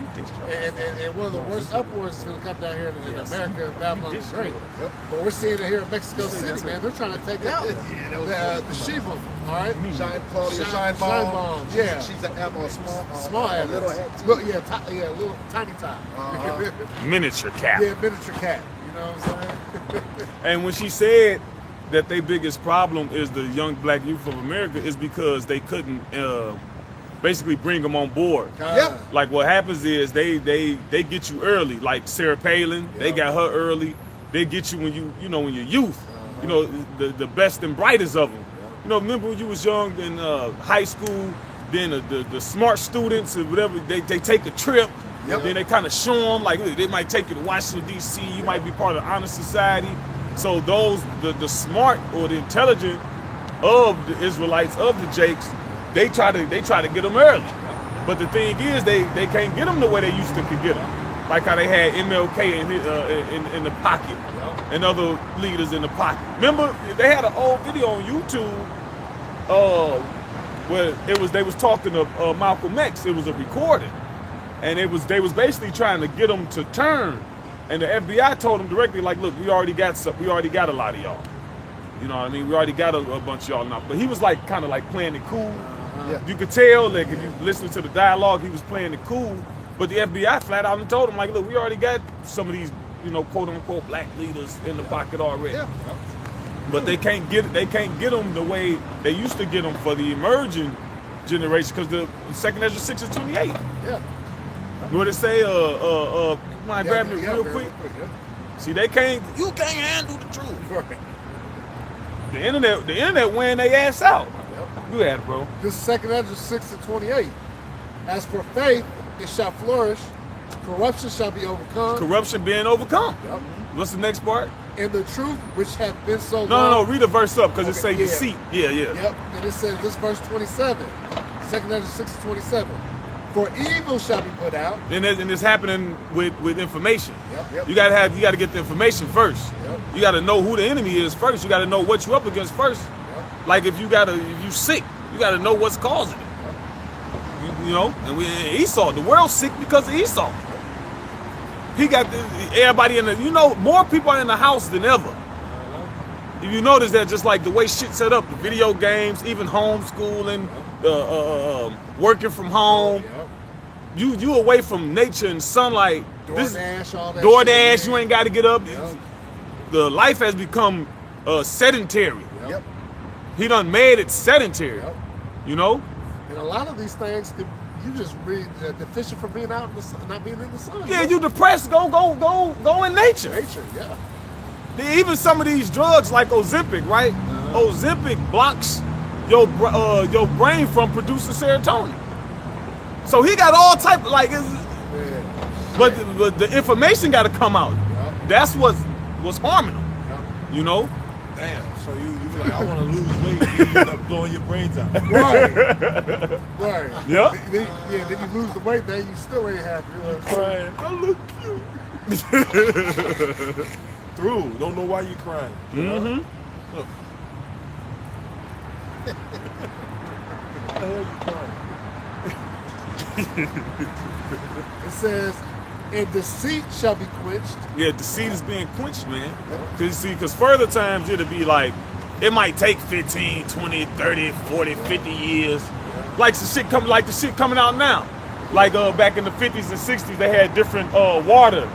And one of the worst uproars is going to come down here in America and Babylon the Great. Yep. But we're seeing it here in Mexico City, man. They're trying to take out the Shiva, all right? Shine bomb. Yeah. She's an apple, small a little head. little tiny top. Miniature cat. Yeah, miniature cat. You know what I'm saying? And when she said that their biggest problem is the young black youth of America is because they couldn't basically bring them on board. Yep. Like what happens is they get you early. Like Sarah Palin, they got her early. They get you when when you're youth. You know, the best and brightest of them. You know, remember when you was young in high school, then the smart students or whatever, they take a trip. Yep. Then they kind of show them, like they might take you to Washington, D.C. You might be part of the honor society. So those, the smart or the intelligent of the Israelites, of the Jakes, they try to get them early. But the thing is, they can't get them the way they used to could get them. Like how they had MLK in the pocket and other leaders in the pocket. Remember, they had an old video on YouTube where they was talking to Malcolm X. It was a recording, and they was basically trying to get them to turn. And the FBI told him directly, like, look, we already got a lot of y'all. You know what I mean? We already got a bunch of y'all now. But he was like kind of like playing it cool. You could tell, like, if you listen to the dialogue, he was playing it cool. But the FBI flat out and told him, like, look, we already got some of these, quote unquote black leaders in the pocket already. Yeah. But they can't get them the way they used to get them for the emerging generation, because the second Ezra 6 is 28. Yeah. What it say? Mind grab me real quick. Yeah. See, you can't handle the truth. The internet wearing their ass out. You had it, bro. This is 2 Ezra 6:28. As for faith, it shall flourish. Corruption shall be overcome. Corruption being overcome. Yep. What's the next part? And the truth which hath been so long. No. Read the verse up, because it say Okay, yeah. deceit. Yeah. Yep. And it says this verse 27. 2 Ezra 6:27. For evil shall be put out. And it's happening with information. Yep. You gotta get the information first. Yep. You gotta know who the enemy is first. You gotta know what you're up against first. Yep. Like if you sick, you gotta know what's causing it. And Esau, the world's sick because of Esau. He got everybody in more people are in the house than ever. If you notice that, just like the way shit set up, the video games, even homeschooling, working from home, you away from nature and sunlight. DoorDash, all that DoorDash, shit, you ain't got to get up. Yep. The life has become sedentary. Yep. He done made it sedentary. Yep. And a lot of these things, you just read deficient for being out in the sun, not being in the sun. Yeah, you depressed. Go in nature. Nature, yeah. Even some of these drugs like Ozempic, right? Ozempic blocks your brain from producing serotonin. So he got all type of but the information got to come out. Yep. That's what's harming him. Yep. Damn. So you like, I want to lose weight. You end up blowing your brains out. Right. Yeah. Then you lose the weight, then you still ain't happy. Crying. I look cute. Through. Don't know why you crying. Mm-hmm. Look. What the hell you crying? It says, and deceit shall be quenched. Yeah, deceit is being quenched, man. Because further times it'll be like, it might take 15, 20, 30, 40, 50 years. Like the shit coming out now. Like back in the 50s and 60s, they had different water.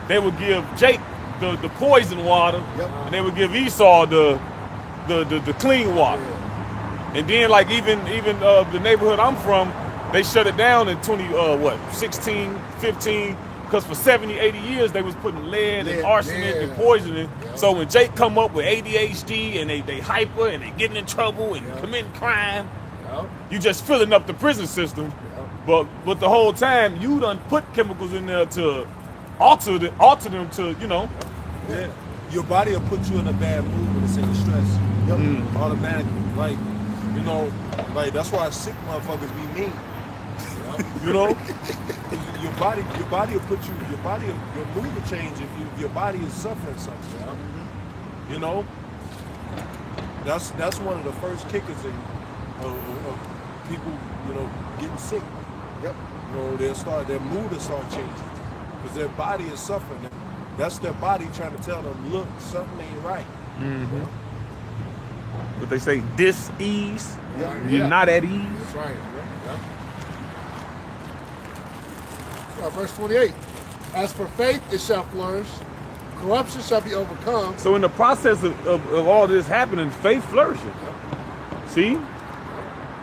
They would give Jake the poison water, and they would give Esau the clean water. And then like even the neighborhood I'm from, they shut it down in 16, 15, because for 70, 80 years they was putting lead and arsenic and poisoning. So when Jake come up with ADHD and they hyper and they getting in trouble and committing crime, you just filling up the prison system. But the whole time you done put chemicals in there to alter them to, Yeah. Your body will put you in a bad mood when it's in stress. Automatically. Like that's why sick motherfuckers be mean. Your body will put you. Your mood will change if your body is suffering something. That's one of the first kickers of people, getting sick. Yep. Their mood will start changing because their body is suffering. That's their body trying to tell them, look, something ain't right. Mm-hmm. But they say dis-ease. You're not at ease. That's right. Verse 28. As for faith, it shall flourish. Corruption shall be overcome. So in the process of all this happening, faith flourishing. See?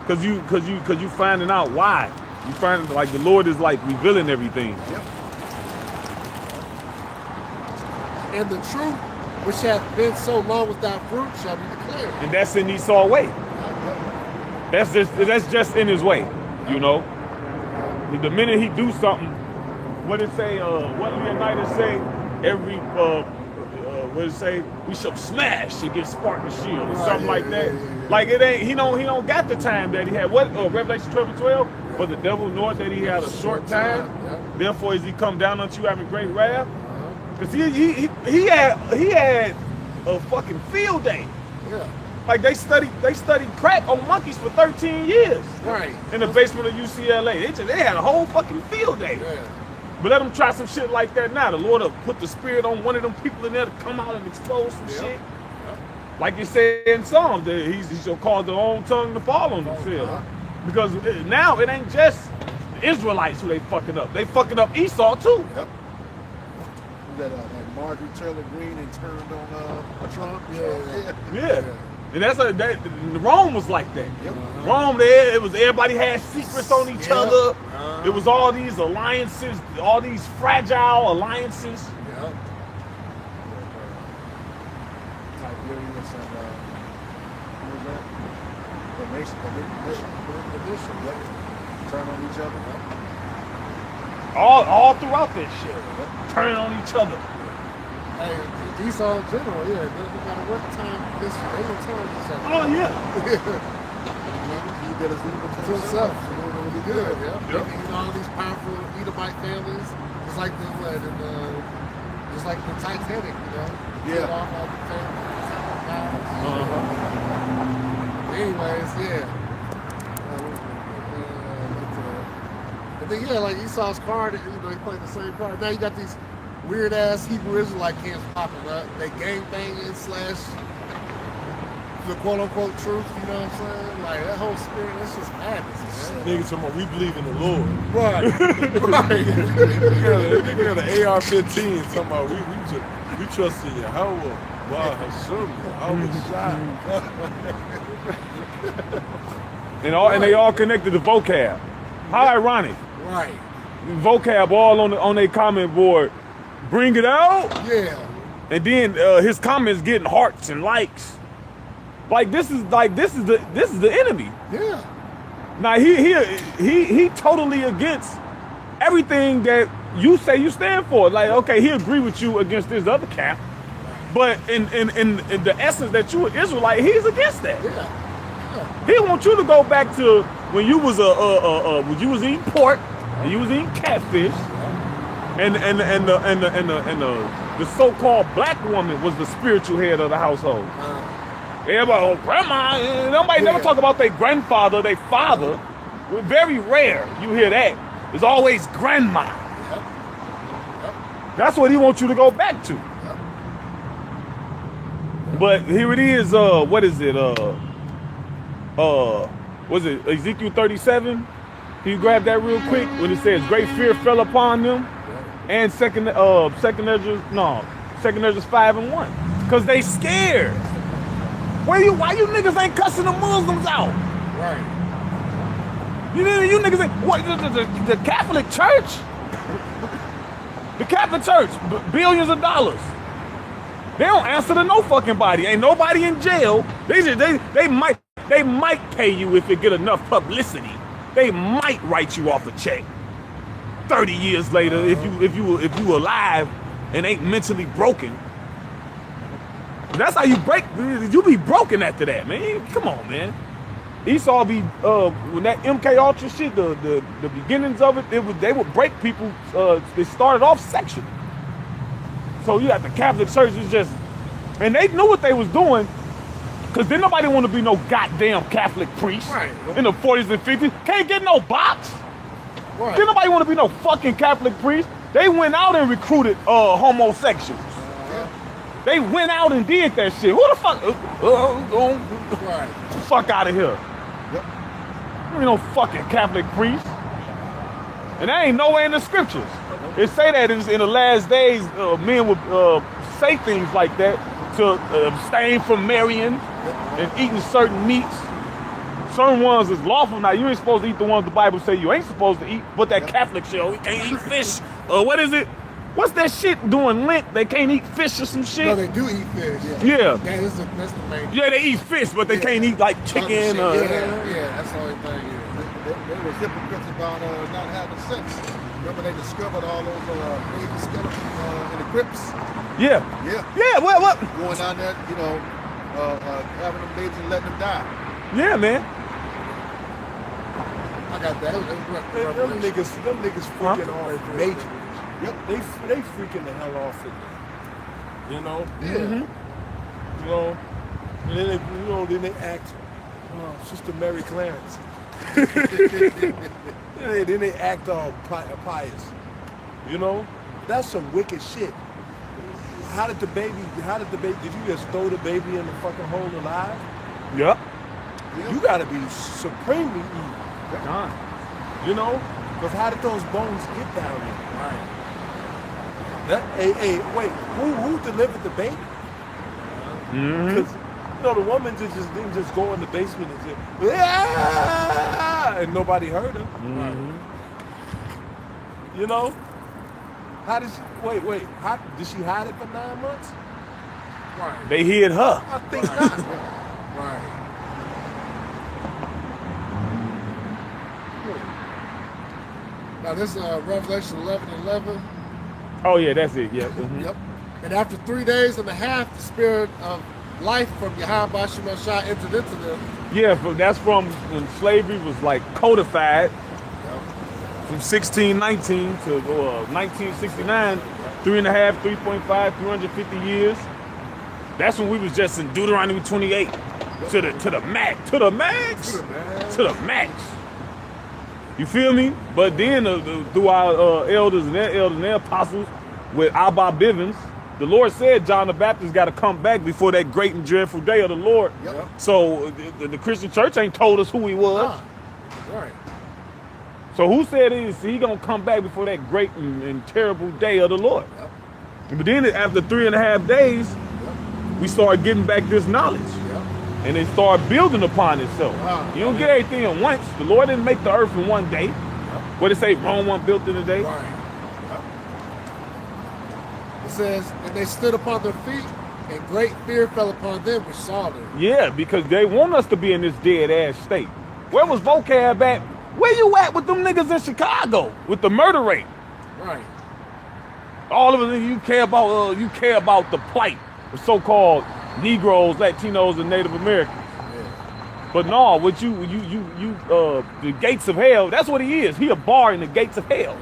Because you finding out why. You find like the Lord is like revealing everything. Yep. And the truth which hath been so long without fruit shall be declared. And that's in Esau's way. That's just in his way, The minute he do something, what it say? What Leonidas say? Every what it say? We shall smash against Spartan shield or something like that. Like it ain't. He don't got the time that he had. What Revelation 12:12? For the devil knoweth that he had a short time. Therefore, is he come down unto you having great wrath? Because he had a fucking field day. Yeah. Like they studied crack on monkeys for 13 years. Right. In the basement of UCLA. They had a whole fucking field day. Yeah. But let them try some shit like that now. The Lord will put the spirit on one of them people in there to come out and expose some shit. Like you said in Psalms, he shall cause their own tongue to fall on themselves. Because now it ain't just the Israelites who they fucking up. They fucking up Esau too. Yep. That like Marjorie Taylor Greene and turned on Trump. Yeah. And that's Rome was like that. Yep. Rome, it was everybody had secrets on each other. It was all these alliances, all these fragile alliances. Yep. Tiberius and who was that? The nation. Turn on each other. All throughout that shit. Turning on each other. Hey, Esau in general, yeah. No matter what time this, they gonna turn on each other. Oh yeah. He did his evil To himself, you know, really good. Yeah. Yep. You know, all these powerful Edomite families, just like just like the Titanic, you know. Yeah. All the families. Anyways, yeah. But then yeah, like Esau's card, you know, he played the same card. Now you got these weird ass Hebrew Israelite camps popping up. They gangbanging / the quote unquote truth, you know what I'm saying? Like that whole spirit, that's just madness, man. Niggas talking about we believe in the Lord. Right. Right. Nigga got an AR-15 talking about we trust in Yahweh. Wow, Hashem, And they all connected to vocab. How ironic. Right. Vocab all on their comment board. Bring it out. Yeah. And then his comments getting hearts and likes. Like this is the enemy. Yeah. Now he totally against everything that you say you stand for. Like, okay, he agree with you against this other camp, but in the essence that you an Israelite, he's against that. Yeah. He wants you to go back to when you was when you was eating pork and you was eating catfish, and the so-called black woman was the spiritual head of the household. Everybody, oh, grandma, nobody never talk about their grandfather, their father. Very rare you hear that. It's always grandma. That's what he wants you to go back to. But here it is, what is it? Was it Ezekiel 37? Can you grab that real quick? When it says great fear fell upon them. And second Ezra 5:1. Cause they scared. Why you niggas ain't cussing the Muslims out? Right. You niggas ain't what the Catholic Church? The Catholic Church, billions of dollars. They don't answer to no fucking body. Ain't nobody in jail. They might pay you if it get enough publicity. They might write you off a check. 30 years later, if you alive and ain't mentally broken. That's how you break. You be broken after that, man. Come on, man. Esau be when that MK Ultra shit, the beginnings of it, they would break people. They started off sexually. So you got the Catholic Church is just, and they knew what they was doing, cause then nobody want to be no goddamn Catholic priest in the 40s and 50s. Can't get no box. Right. Didn't nobody want to be no fucking Catholic priest. They went out and recruited homosexuals. They went out and did that shit. Who the fuck? Right. Fuck out of here. Yep. You ain't no fucking Catholic priest. And that ain't nowhere in the scriptures. It say that in the last days, men would say things like that to abstain from marrying and eating certain meats. Certain ones is lawful. Now, you ain't supposed to eat the ones the Bible say you ain't supposed to eat, but that Catholic shit, we can't eat fish. What is it? What's that shit doing Lent? They can't eat fish or some shit? No, they do eat fish. Yeah. That's the main. Yeah, they eat fish, but they can't eat like chicken. Yeah, that's the only thing. They were hypocrites about not having sex. Remember they discovered all those baby skeletons in the crypts? Yeah. Yeah. Yeah, what? Going down there, you know, having them babies and letting them die. Yeah, man. I got that. Them niggas freaking off major. Yep, they freaking the hell off it. You know? Yeah. You know? And then they act, Sister Mary Clarence. Then they act all pious. You know? That's some wicked shit. Did you just throw the baby in the fucking hole alive? Yeah. You gotta be supremely evil. Gone. You know? Because how did those bones get down there? Right. Hey, wait, who delivered the baby? Because you know the woman just didn't just go in the basement and just and nobody heard her. You know? How did she wait, how did she hide it for 9 months? Right. They hid her. I think not. Right. Now this is Revelation 11:11. Oh yeah, that's it. Yeah. Yep. And after 3 days and a half, the spirit of life from Yahweh Shemashah entered into them. Yeah, that's from when slavery was like codified from 1619 to 1969, 3.5, 3.5, 350 years. That's when we was just in Deuteronomy 28 to the max. You feel me? But then through our elders and their apostles with Abba Bivens, the Lord said John the Baptist got to come back before that great and dreadful day of the Lord. Yep. So the Christian church ain't told us who he was. Right. So who said he gonna come back before that great and terrible day of the Lord? Yep. But then after 3.5 days, we started getting back this knowledge. Yep. And it started building upon itself. You don't get everything at once. The Lord didn't make the earth in one day. What it say? Rome wasn't built in a day. Right. It says, and they stood upon their feet, and great fear fell upon them which saw them. Yeah, because they want us to be in this dead ass state. Where was vocab at? Where you at with them niggas in Chicago with the murder rate? Right. All of it, you care about the plight of so-called Negroes, Latinos, and Native Americans. Yeah. But no, what the gates of hell. That's what he is. He a bar in the gates of hell.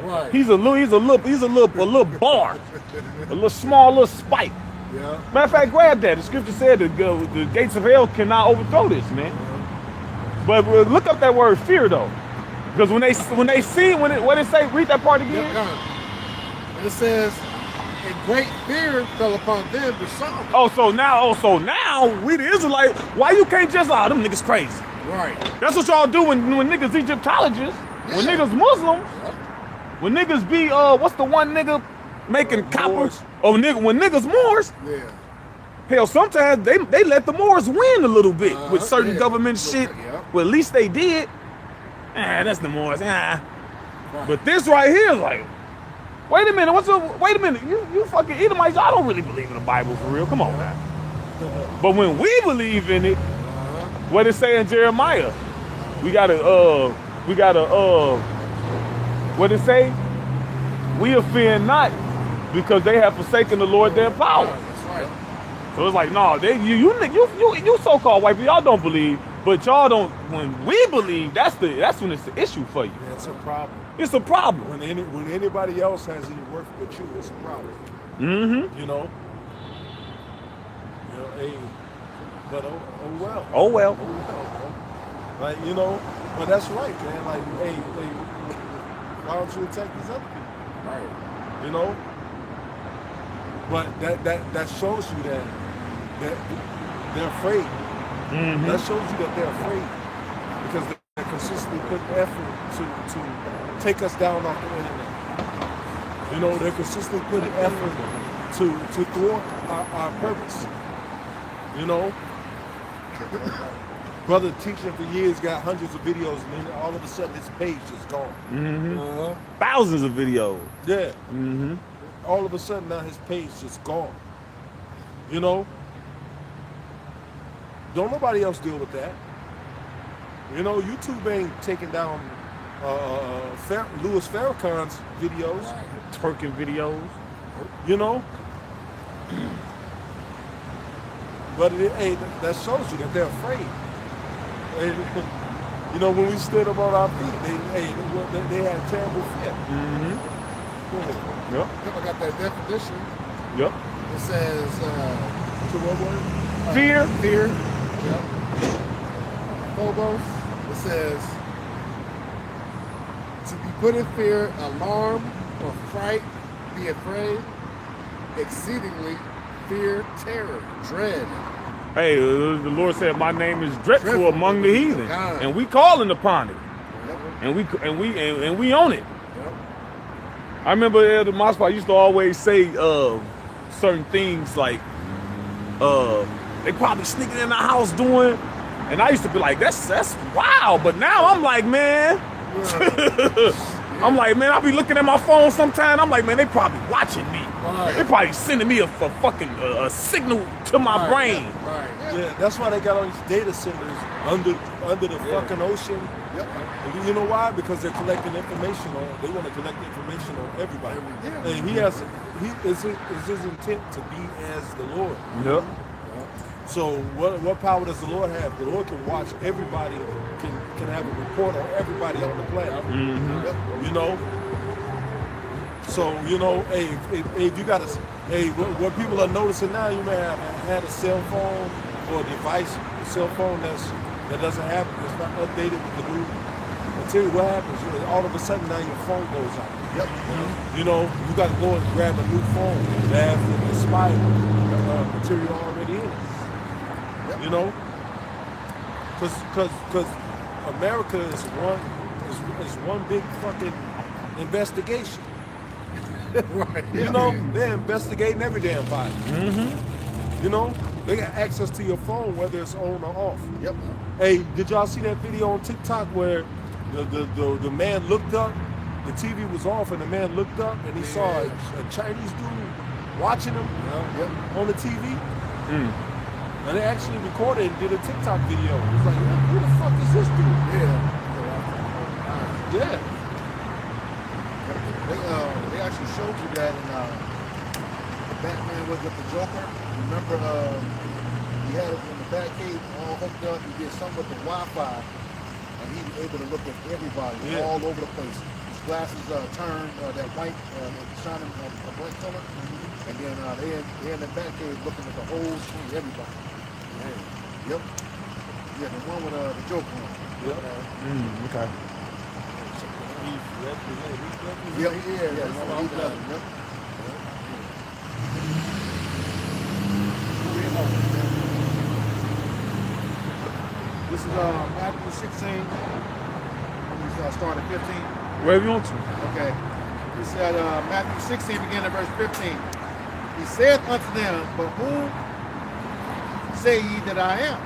Right. He's a little bar, a little small little spike. Yeah. Matter of fact, grab that. The scripture said the gates of hell cannot overthrow this, man. But look up that word fear though, because when they see what it say, read that part again. Yep. And it says, and great fear fell upon them which saw them. So now we the Israelites. Why you can't just them niggas crazy? Right. That's what y'all do when niggas Egyptologists, when niggas Muslims, when niggas be what's the one nigga making copper? When niggas Moors. Yeah. Hell, sometimes they let the Moors win a little bit with certain government shit. Well, at least they did. That's the Moors. Right. But this right here is like, wait a minute, wait a minute, you fucking Edomites, y'all don't really believe in the Bible for real. Come on now. But when we believe in it, what it say in Jeremiah? We gotta what it say? We offend not because they have forsaken the Lord their power. That's right. So it's like, no, you so-called white people, y'all don't believe, but y'all don't. When we believe, that's when it's the issue for you. Yeah, it's a problem. It's a problem. When anybody else has any work but you, it's a problem. You know. Hey, but oh well. Oh well. Oh well. Like but that's right, man. Like, hey, why don't you attack these other people? Right. You know. But that shows you that they're afraid. That shows you that they're afraid because they're consistently putting effort to take us down off the internet. They're consistently putting effort to thwart our purpose. Brother teaching for years, got hundreds of videos, and then all of a sudden his page is gone. Thousands of videos. Yeah. All of a sudden now his page is gone. Don't nobody else deal with that. YouTube ain't taking down Louis Farrakhan's videos, Twerking videos. But that shows you that they're afraid. When we stood up on our feet, they had terrible fear. Go ahead. Yep. I got that definition. Yep. It says, To what word? Fear. Fear. Yep. Phobos. It says, to be put in fear, alarm, or fright, be afraid, exceedingly fear, terror, dread. Hey, the Lord said, "My name is dreadful Dreadful among the heathen," God. and we calling upon it, Yep. and we own it. Yep. I remember Elder Mospa used to always say certain things like they probably sneaking in the house doing, and I used to be like, that's wild. But now I'm like, man, I'm like, man, I'll be looking at my phone sometime. I'm like, man, they probably watching me. Right. They probably sending me a fucking signal to my brain. Right. Yeah, that's why they got all these data centers under the fucking ocean. Yep. And you know why? Because they're collecting information on. They want to collect information on everybody. Yeah. And it's his intent to be as the Lord. Yep. So what power does the Lord have? The Lord can watch everybody, can have a report on everybody on the planet. Mm-hmm. You know. So you know, hey, if you got what people are noticing now, you may have had a cell phone or a device, a cell phone that doesn't have, it's not updated with the new. I'll tell you what happens. All of a sudden now your phone goes out. Yep. You know, you got to go and grab a new phone that has the expired material already in it. Yep. You know, because America is one big fucking investigation. Right. You know, they're investigating every damn body. Mm-hmm. You know, they got access to your phone whether it's on or off. Yep. Hey, did y'all see that video on TikTok where the man looked up, the TV was off, and the man looked up and he saw a Chinese dude watching him Yep. on the TV? Mm. And they actually recorded and did a TikTok video. It was like, who the fuck is this dude? Yeah. Yeah. They actually showed you that in Batman was with the Joker. Remember, he had it in the Batcave all hooked up. He did something with the Wi-Fi, and he was able to look at everybody all over the place. His glasses turned that white, shining a black color, and then they in the Batcave looking at the whole screen, everybody. Yep. Yeah, the one with the Joker on. Yep. Okay. Yep. Yeah. That's what he does. Yep. This is Matthew 16. We start at 15. Wherever you want to. Okay. He said, Matthew 16, beginning at verse 15. He saith unto them, but whom say ye that I am?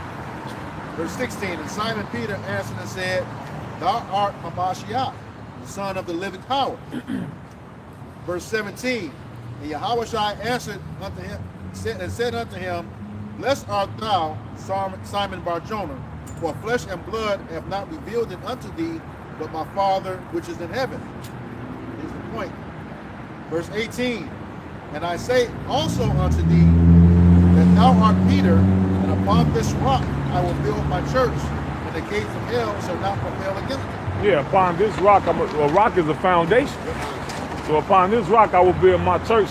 Verse 16, and Simon Peter answered and said, Thou art Hamashiach, the Son of the living power. Verse 17, and Yahushua answered unto him, said unto him, Blessed art thou, Simon Bar-Jonah, for flesh and blood have not revealed it unto thee, but my Father which is in heaven. Here's the point. Verse 18, and I say also unto thee, that thou art Peter, and upon this rock I will build my church, and the gates of hell shall not prevail against it. Yeah, upon this rock, a rock is a foundation. So upon this rock, I will build my church,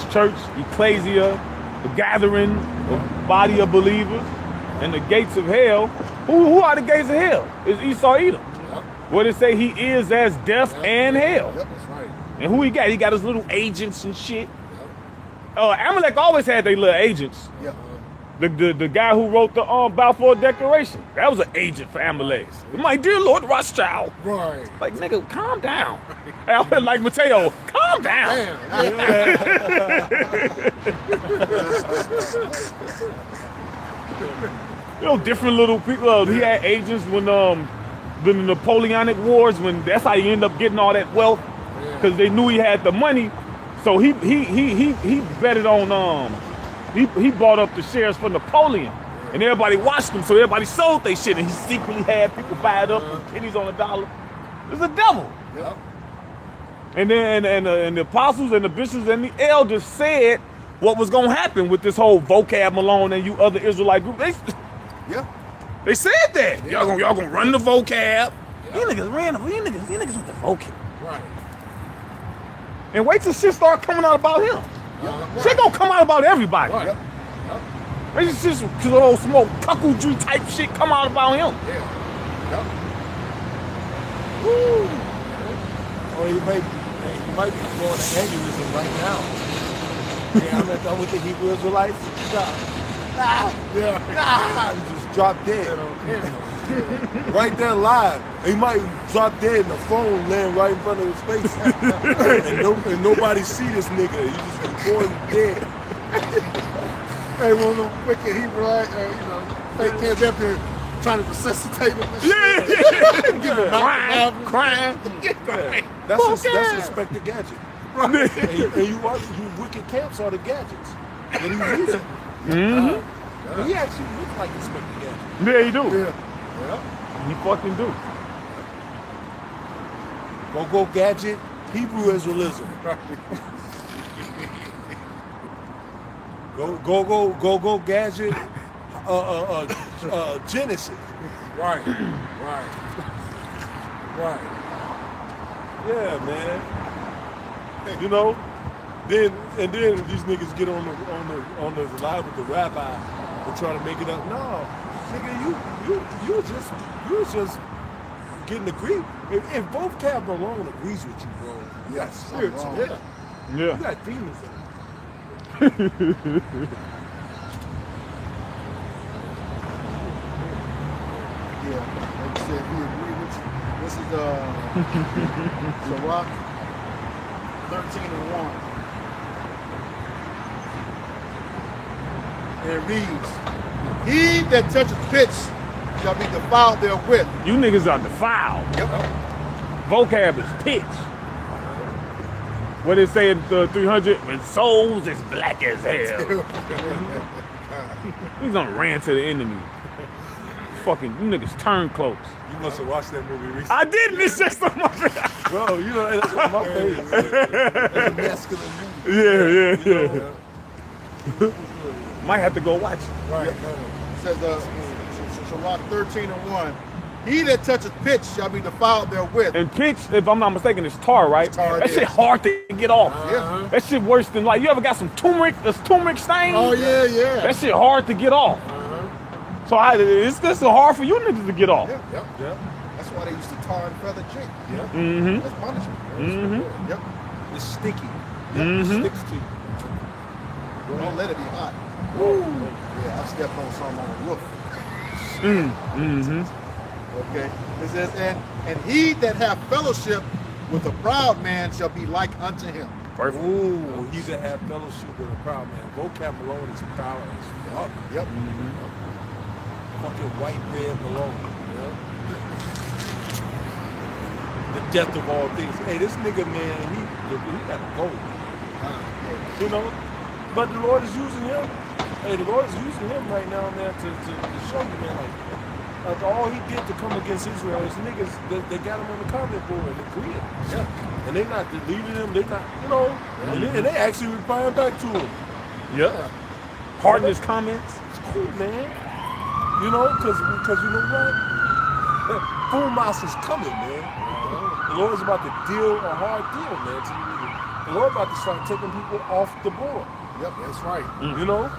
ecclesia, the gathering, the body of believers, and the gates of hell. Who are the gates of hell? It's Esau Edom. Yep. What it say? He is as death and hell. Yep, that's right. And who he got? He got his little agents and shit. Amalek always had their little agents. Yeah. The guy who wrote the Balfour Declaration, that was an agent for Amalek. My dear Lord Rothschild. Right. Like, nigga, calm down. I feel like Mateo, calm down. You know, different little people. He had agents when the Napoleonic Wars, when that's how he ended up getting all that wealth, because they knew he had the money. So he betted on he bought up the shares for Napoleon, and everybody watched him. So everybody sold their shit, and he secretly had people buy it up with pennies on the dollar. It's the devil. Yep. And then and the apostles and the bishops and the elders said what was gonna happen with this whole vocab Malone and you other Israelite group. They said that. Y'all gonna run the vocab. You niggas ran the you niggas with the vocab. Right. And wait till shit start coming out about him. Shit gonna come out about everybody. Right. It's just cause old smoke cuckoldry type shit come out about him. Yeah. Yep. Woo. Or you might be going to aneurysm right now. Yeah, I'm with the Hebrew Israelites. He just drop dead. Right there live. He might drop dead and the phone land right in front of his face. and nobody see this nigga. He just recording dead. Hey, one of them wicked Hebrew, fake kids up there trying to resuscitate him. Crying. That's Inspector Gadget. Right. and you wicked camps are the gadgets that he's using. And he actually looks like Inspector Gadget. Yeah, he do. Yeah. He fucking do. Go Gadget, Hebrew Israelism. Go Gadget, Genesis. Right. Yeah, man. You know, then these niggas get on the live with the rabbi and try to make it up. No, nigga, you just getting agreed. If both camp alone agrees with you, bro, Yes. spiritual. You Yeah. got demons in it. Yeah, like you said, we agree with you. This is Sirach 13:1. And it reads, "He that toucheth pitch shall be defiled therewith." You niggas are defiled. Yep. Vocab is pitch. What they say in 300? When souls is black as hell. He's gonna ran to the enemy. Fucking, you niggas turncoats. You must have watched that movie recently. I did miss just on my Bro, you know, that's what my favorite. That's a masculine movie. Yeah. You know? Might have to go watch it. Right. It says, Sirach 13:1, "He that toucheth pitch shall be defiled therewith." And pitch, if I'm not mistaken, is tar, right? Tar, that yeah. shit hard to get off. Yeah. That shit worse than, like, you ever got some turmeric stain? Oh, yeah. That shit hard to get off. So it's just hard for you niggas to get off. Yeah. Yeah. That's why they used to tar and feather chick. Yeah. Mm-hmm. That's punishment. Yep. It's sticky. Mhm. It sticks to you. Don't let it be hot. Woo. Yeah, I stepped on something on the roof. Mm-hmm. Okay. It says, and he that hath fellowship with a proud man shall be like unto him. Perfect. Ooh, he that have fellowship with a proud man. Vocab alone is proud as fuck. Yep. Fucking white man alone. The death of all things. Hey, this nigga, man, he got to go. You know? But the Lord is using him. Hey, the Lord is using him right now, man, to show you, man, like all he did to come against Israel is niggas, they got him on the comment board and agreed. Yeah. And they not deleting him, they not, you know, and they actually replying back to him. Yeah. Pardon his comments. It's cool, man. You know, because you know what? Full mouse is coming, man. The Lord's about to deal a hard deal, man. The Lord about to start taking people off the board. Yep, that's right. You know?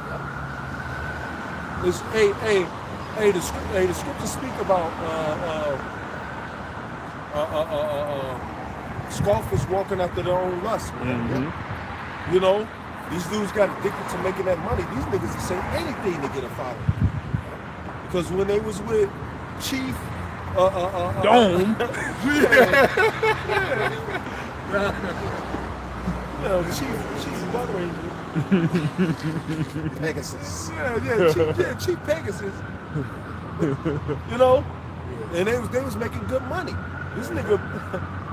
It's the scriptures speak about scoffers walking after their own lust, man. You know? These dudes got addicted to making that money. These niggas will say anything to get a following. Because when they was with Chief Dome. Chief Buck Ranger. Pegasus. Chief Pegasus. You know? And they was making good money. This nigga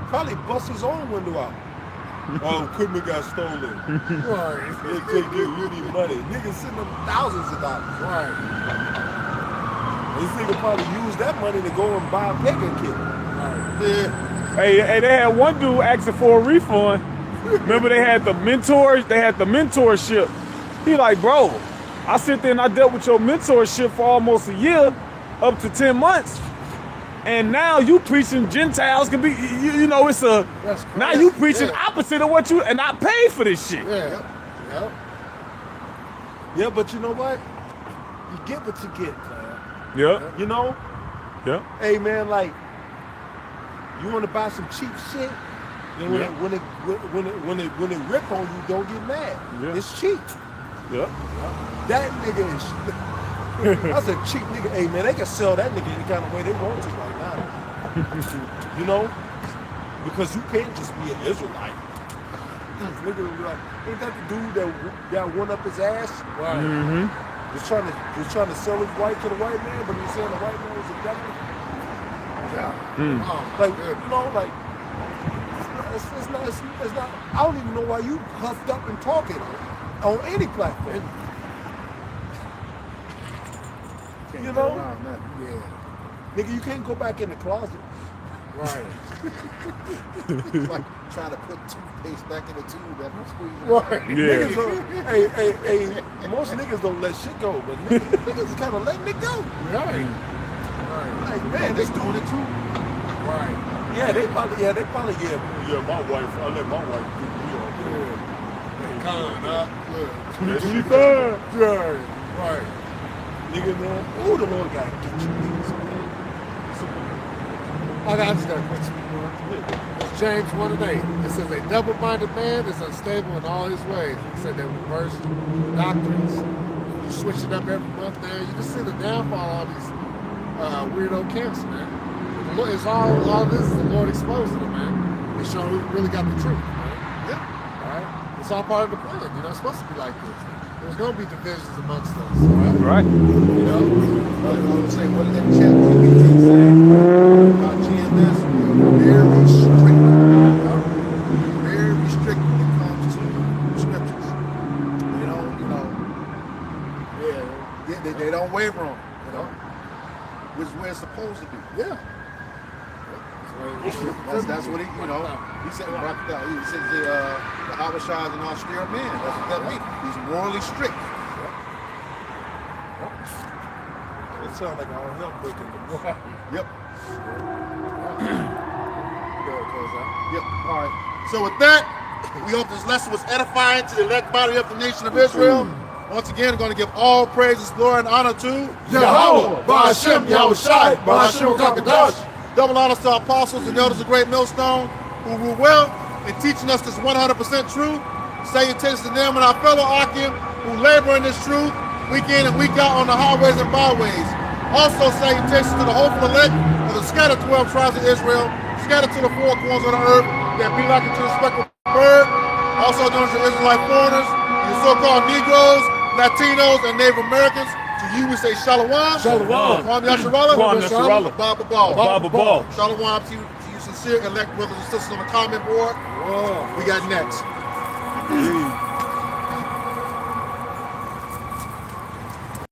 probably bust his own window out. Oh, equipment got stolen. Right. They take you need money. Niggas sending them thousands of dollars. Right. This nigga probably used that money to go and buy a pagan kit. Yeah. Hey, they had one dude asking for a refund. Remember they had the mentors? They had the mentorship. He like, bro, I sit there and I dealt with your mentorship for almost a year, up to 10 months. And now you preaching Gentiles can be, you know, it's a, That's now crazy. you preaching Yeah. opposite of what you, and I paid for this shit. Yeah. Yep. Yeah, but you know what? You get what you get, man. Yeah, You know? yeah. Hey, man, like, you want to buy some cheap shit? Then when it rip on you, don't get mad. Yeah. It's cheap. Yeah. That nigga is. That's a cheap nigga. Hey man, they can sell that nigga any kind of way they want to right now. You know, because you can't just be an Israelite. Nigga was like, ain't that the dude that got one up his ass? Right. Mm-hmm. Was trying to sell his wife to the white man, but he was saying the white man was a devil. Yeah. Like you know, like it's not. I don't even know why you puffed up and talking on any platform. You know? Yeah. Nigga, you can't go back in the closet. Right. It's like trying to put toothpaste back in the tube after squeezing. Right. Yeah. Niggas don't, most niggas don't let shit go, but niggas kind of letting it go. Right. Like, man, they doing it too. Right. Yeah, they probably, my wife, I let my wife do it. That shit fine. Right. Nigga, man, ooh, the Lord got to get you niggas, man. I just got a question. It's James 1:8. It says a double-minded man is unstable in all his ways. It said they reverse doctrines. You switch it up every month now. You just see the downfall of all these weirdo camps, man. It's all this is the Lord exposing them, man. He's showing who really got the truth, man. Yeah. All right? It's all part of the plan. You know, it's supposed to be like this. There's going to be divisions amongst us, right? Right. You know? I was saying, what did that chat GPT say about GMS? Very strict. Very strict when it comes to scriptures. They don't waver on it, you know? Which is where it's supposed to be. Yeah. That's what he, you know, he said, he said the Habashah is an austere man. That's what that means. He's morally strict. It sounds like our health breaking the book. Yep. Yep. All right. So with that, we hope this lesson was edifying to the elect body of the nation of Israel. Once again, we're going to give all praises, glory, and honor to Yahweh, Ba'ashem, Yahushai, Ba'ashem, Kakadash. Double honors to our apostles and elders of Great Millstone who rule well in teaching us this 100% truth. Salutations to them and our fellow Akim who labor in this truth week in and week out on the highways and byways. Also salutations to the hopeful elect of the scattered 12 tribes of Israel, scattered to the four corners of the earth, that be like unto the speckled bird, also known as the Israelite foreigners, the so-called Negroes, Latinos, and Native Americans. To you we say Shalom. Shalom. Kwame Yasharallah. Kwame Yasharallah. Baba Ball. Baba Ball. Shalom to you sincere elect brothers and sisters on the comment board. We got next.